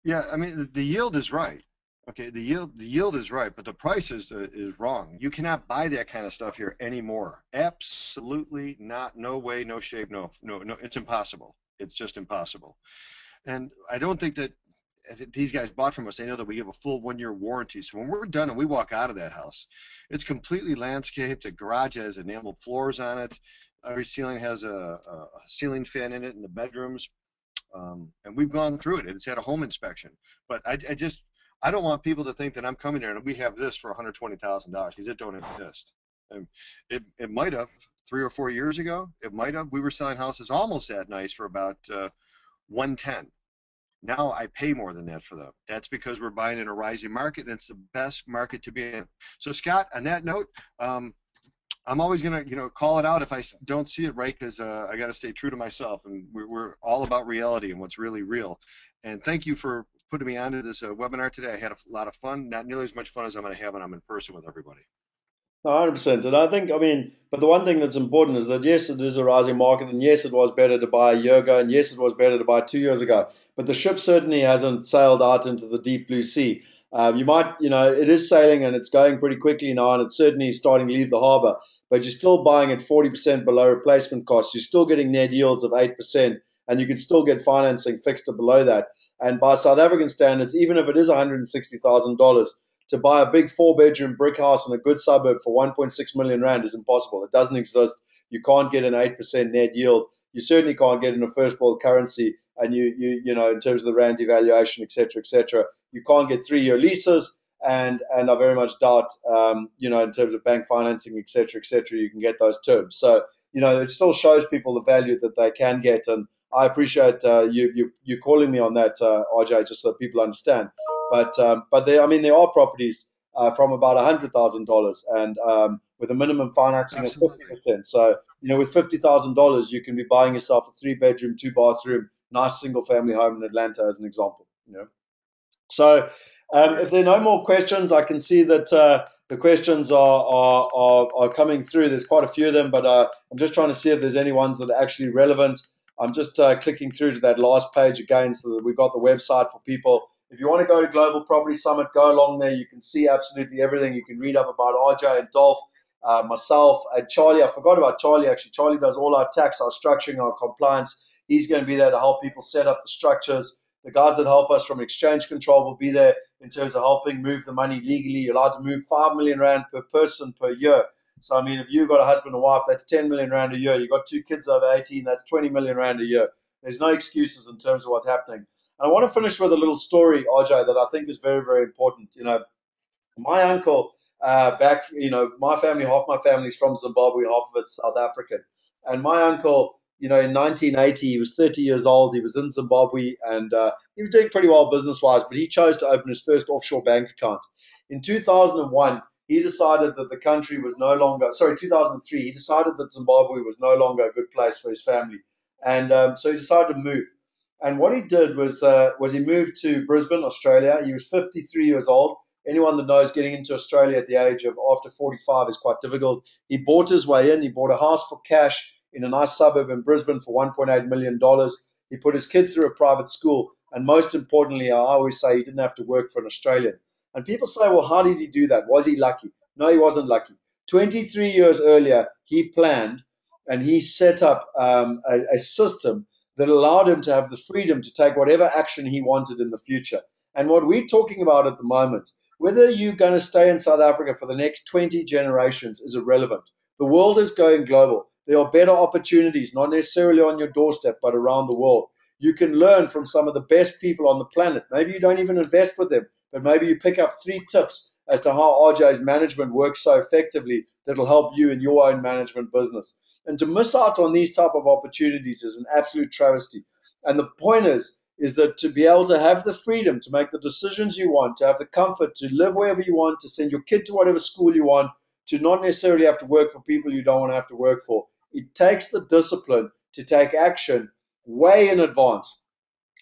Yeah, I mean, the yield is right. Okay, the yield is right, but the price is wrong. You cannot buy that kind of stuff here anymore. Absolutely not. No way, no shape, no. It's impossible. It's just impossible. And I don't think that if these guys bought from us, they know that we give a full 1-year warranty. So when we're done and we walk out of that house, it's completely landscaped. The garage has enamel floors on it. Every ceiling has a ceiling fan in it in the bedrooms. And we've gone through it. It's had a home inspection. But I don't want people to think that I'm coming here and we have this for $120,000 because it don't exist. And it might have 3 or 4 years ago. It might have. We were selling houses almost that nice for about 110. Now I pay more than that for them. That's because we're buying in a rising market, and it's the best market to be in. So Scott, on that note, I'm always gonna call it out if I don't see it right, because I got to stay true to myself, and we're all about reality and what's really real. And thank you for putting me onto this webinar today. I had a lot of fun, not nearly as much fun as I'm going to have when I'm in person with everybody. 100%. And I think, but the one thing that's important is that, yes, it is a rising market, and yes, it was better to buy a year ago, and yes, it was better to buy 2 years ago. But the ship certainly hasn't sailed out into the deep blue sea. It is sailing and it's going pretty quickly now, and it's certainly starting to leave the harbor. But you're still buying at 40% below replacement costs. You're still getting net yields of 8%, and you can still get financing fixed to below that. And by South African standards, even if it is $160,000, to buy a big 4-bedroom brick house in a good suburb for 1.6 million rand is impossible. It doesn't exist. You can't get an 8% net yield. You certainly can't get in a first world currency. And in terms of the rand devaluation, et cetera, you can't get 3-year leases. And I very much doubt, in terms of bank financing, et cetera, you can get those terms. So, it still shows people the value that they can get. And I appreciate you calling me on that, RJ, just so people understand. But there are properties from about $100,000, and with a minimum financing of Absolutely. 50%. So, with $50,000, you can be buying yourself a 3 bedroom, 2 bathroom, nice single family home in Atlanta, as an example. So, if there are no more questions, I can see that the questions are coming through. There's quite a few of them, but I'm just trying to see if there's any ones that are actually relevant. I'm just clicking through to that last page again so that we've got the website for people. If you want to go to Global Property Summit, go along there. You can see absolutely everything. You can read up about RJ and Dolph, myself, and Charlie. I forgot about Charlie, actually. Charlie does all our tax, our structuring, our compliance. He's going to be there to help people set up the structures. The guys that help us from exchange control will be there in terms of helping move the money legally. You're allowed to move 5 million rand per person per year. So, I mean, if you've got a husband and wife, that's 10 million rand a year. You've got 2 kids over 18, that's 20 million rand a year. There's no excuses in terms of what's happening. And I want to finish with a little story, RJ, that I think is very, very important. My uncle back, my family, half my family is from Zimbabwe, half of it's South African. And my uncle, in 1980, he was 30 years old. He was in Zimbabwe and he was doing pretty well business wise, but he chose to open his first offshore bank account. In 2001, he decided that the country was no longer, sorry, 2003, he decided that Zimbabwe was no longer a good place for his family. And so he decided to move. And what he did was he moved to Brisbane, Australia. He was 53 years old. Anyone that knows getting into Australia at the age of after 45 is quite difficult. He bought his way in. He bought a house for cash in a nice suburb in Brisbane for $1.8 million. He put his kid through a private school. And most importantly, I always say he didn't have to work for an Australian. And people say, well, how did he do that? Was he lucky? No, he wasn't lucky. 23 years earlier, he planned and he set up a system that allowed him to have the freedom to take whatever action he wanted in the future. And what we're talking about at the moment, whether you're going to stay in South Africa for the next 20 generations is irrelevant. The world is going global. There are better opportunities, not necessarily on your doorstep, but around the world. You can learn from some of the best people on the planet. Maybe you don't even invest with them, but maybe you pick up 3 tips as to how RJ's management works so effectively that'll help you in your own management business. And to miss out on these type of opportunities is an absolute travesty. And the point is that to be able to have the freedom to make the decisions you want, to have the comfort to live wherever you want, to send your kid to whatever school you want, to not necessarily have to work for people you don't want to have to work for. It takes the discipline to take action way in advance.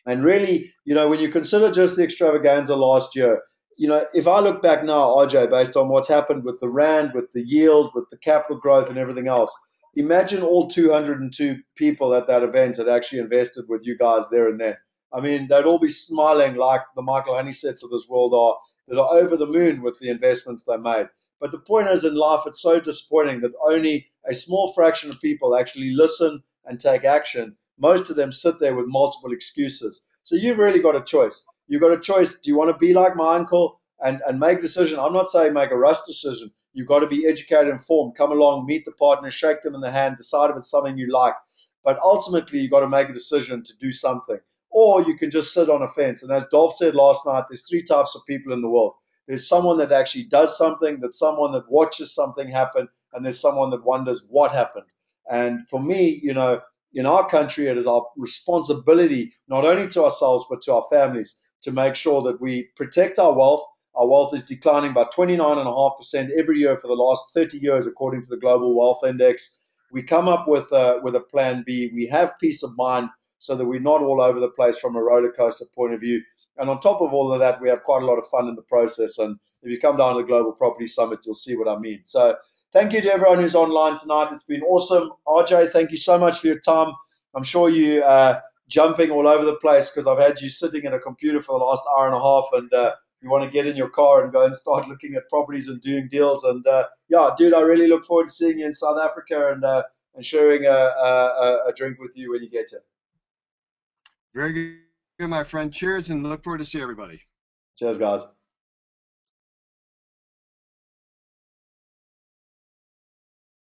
And really, when you consider just the extravaganza last year, if I look back now, RJ, based on what's happened with the Rand, with the yield, with the capital growth and everything else, imagine all 202 people at that event had actually invested with you guys there and then. I mean, they'd all be smiling like the Michael Honeysets of this world are, that are over the moon with the investments they made. But the point is, in life, it's so disappointing that only a small fraction of people actually listen and take action. Most of them sit there with multiple excuses. So you've really got a choice. You've got a choice. Do you want to be like my uncle and make a decision? I'm not saying make a rush decision. You've got to be educated, informed, come along, meet the partner, shake them in the hand, decide if it's something you like. But ultimately, you've got to make a decision to do something. Or you can just sit on a fence. And as Dolph said last night, there's 3 types of people in the world. There's someone that actually does something, there's someone that watches something happen, and there's someone that wonders what happened. And for me, in our country, it is our responsibility, not only to ourselves, but to our families, to make sure that we protect our wealth. Our wealth is declining by 29.5% every year for the last 30 years, according to the Global Wealth Index. We come up with a plan B. We have peace of mind so that we're not all over the place from a roller coaster point of view. And on top of all of that, we have quite a lot of fun in the process. And if you come down to the Global Property Summit, you'll see what I mean. So thank you to everyone who's online tonight. It's been awesome. RJ, thank you so much for your time. I'm sure you jumping all over the place because I've had you sitting at a computer for the last hour and a half, and you want to get in your car and go and start looking at properties and doing deals. And yeah, dude, I really look forward to seeing you in South Africa and sharing a drink with you when you get here. Very good, my friend. Cheers, and look forward to see everybody. Cheers, guys.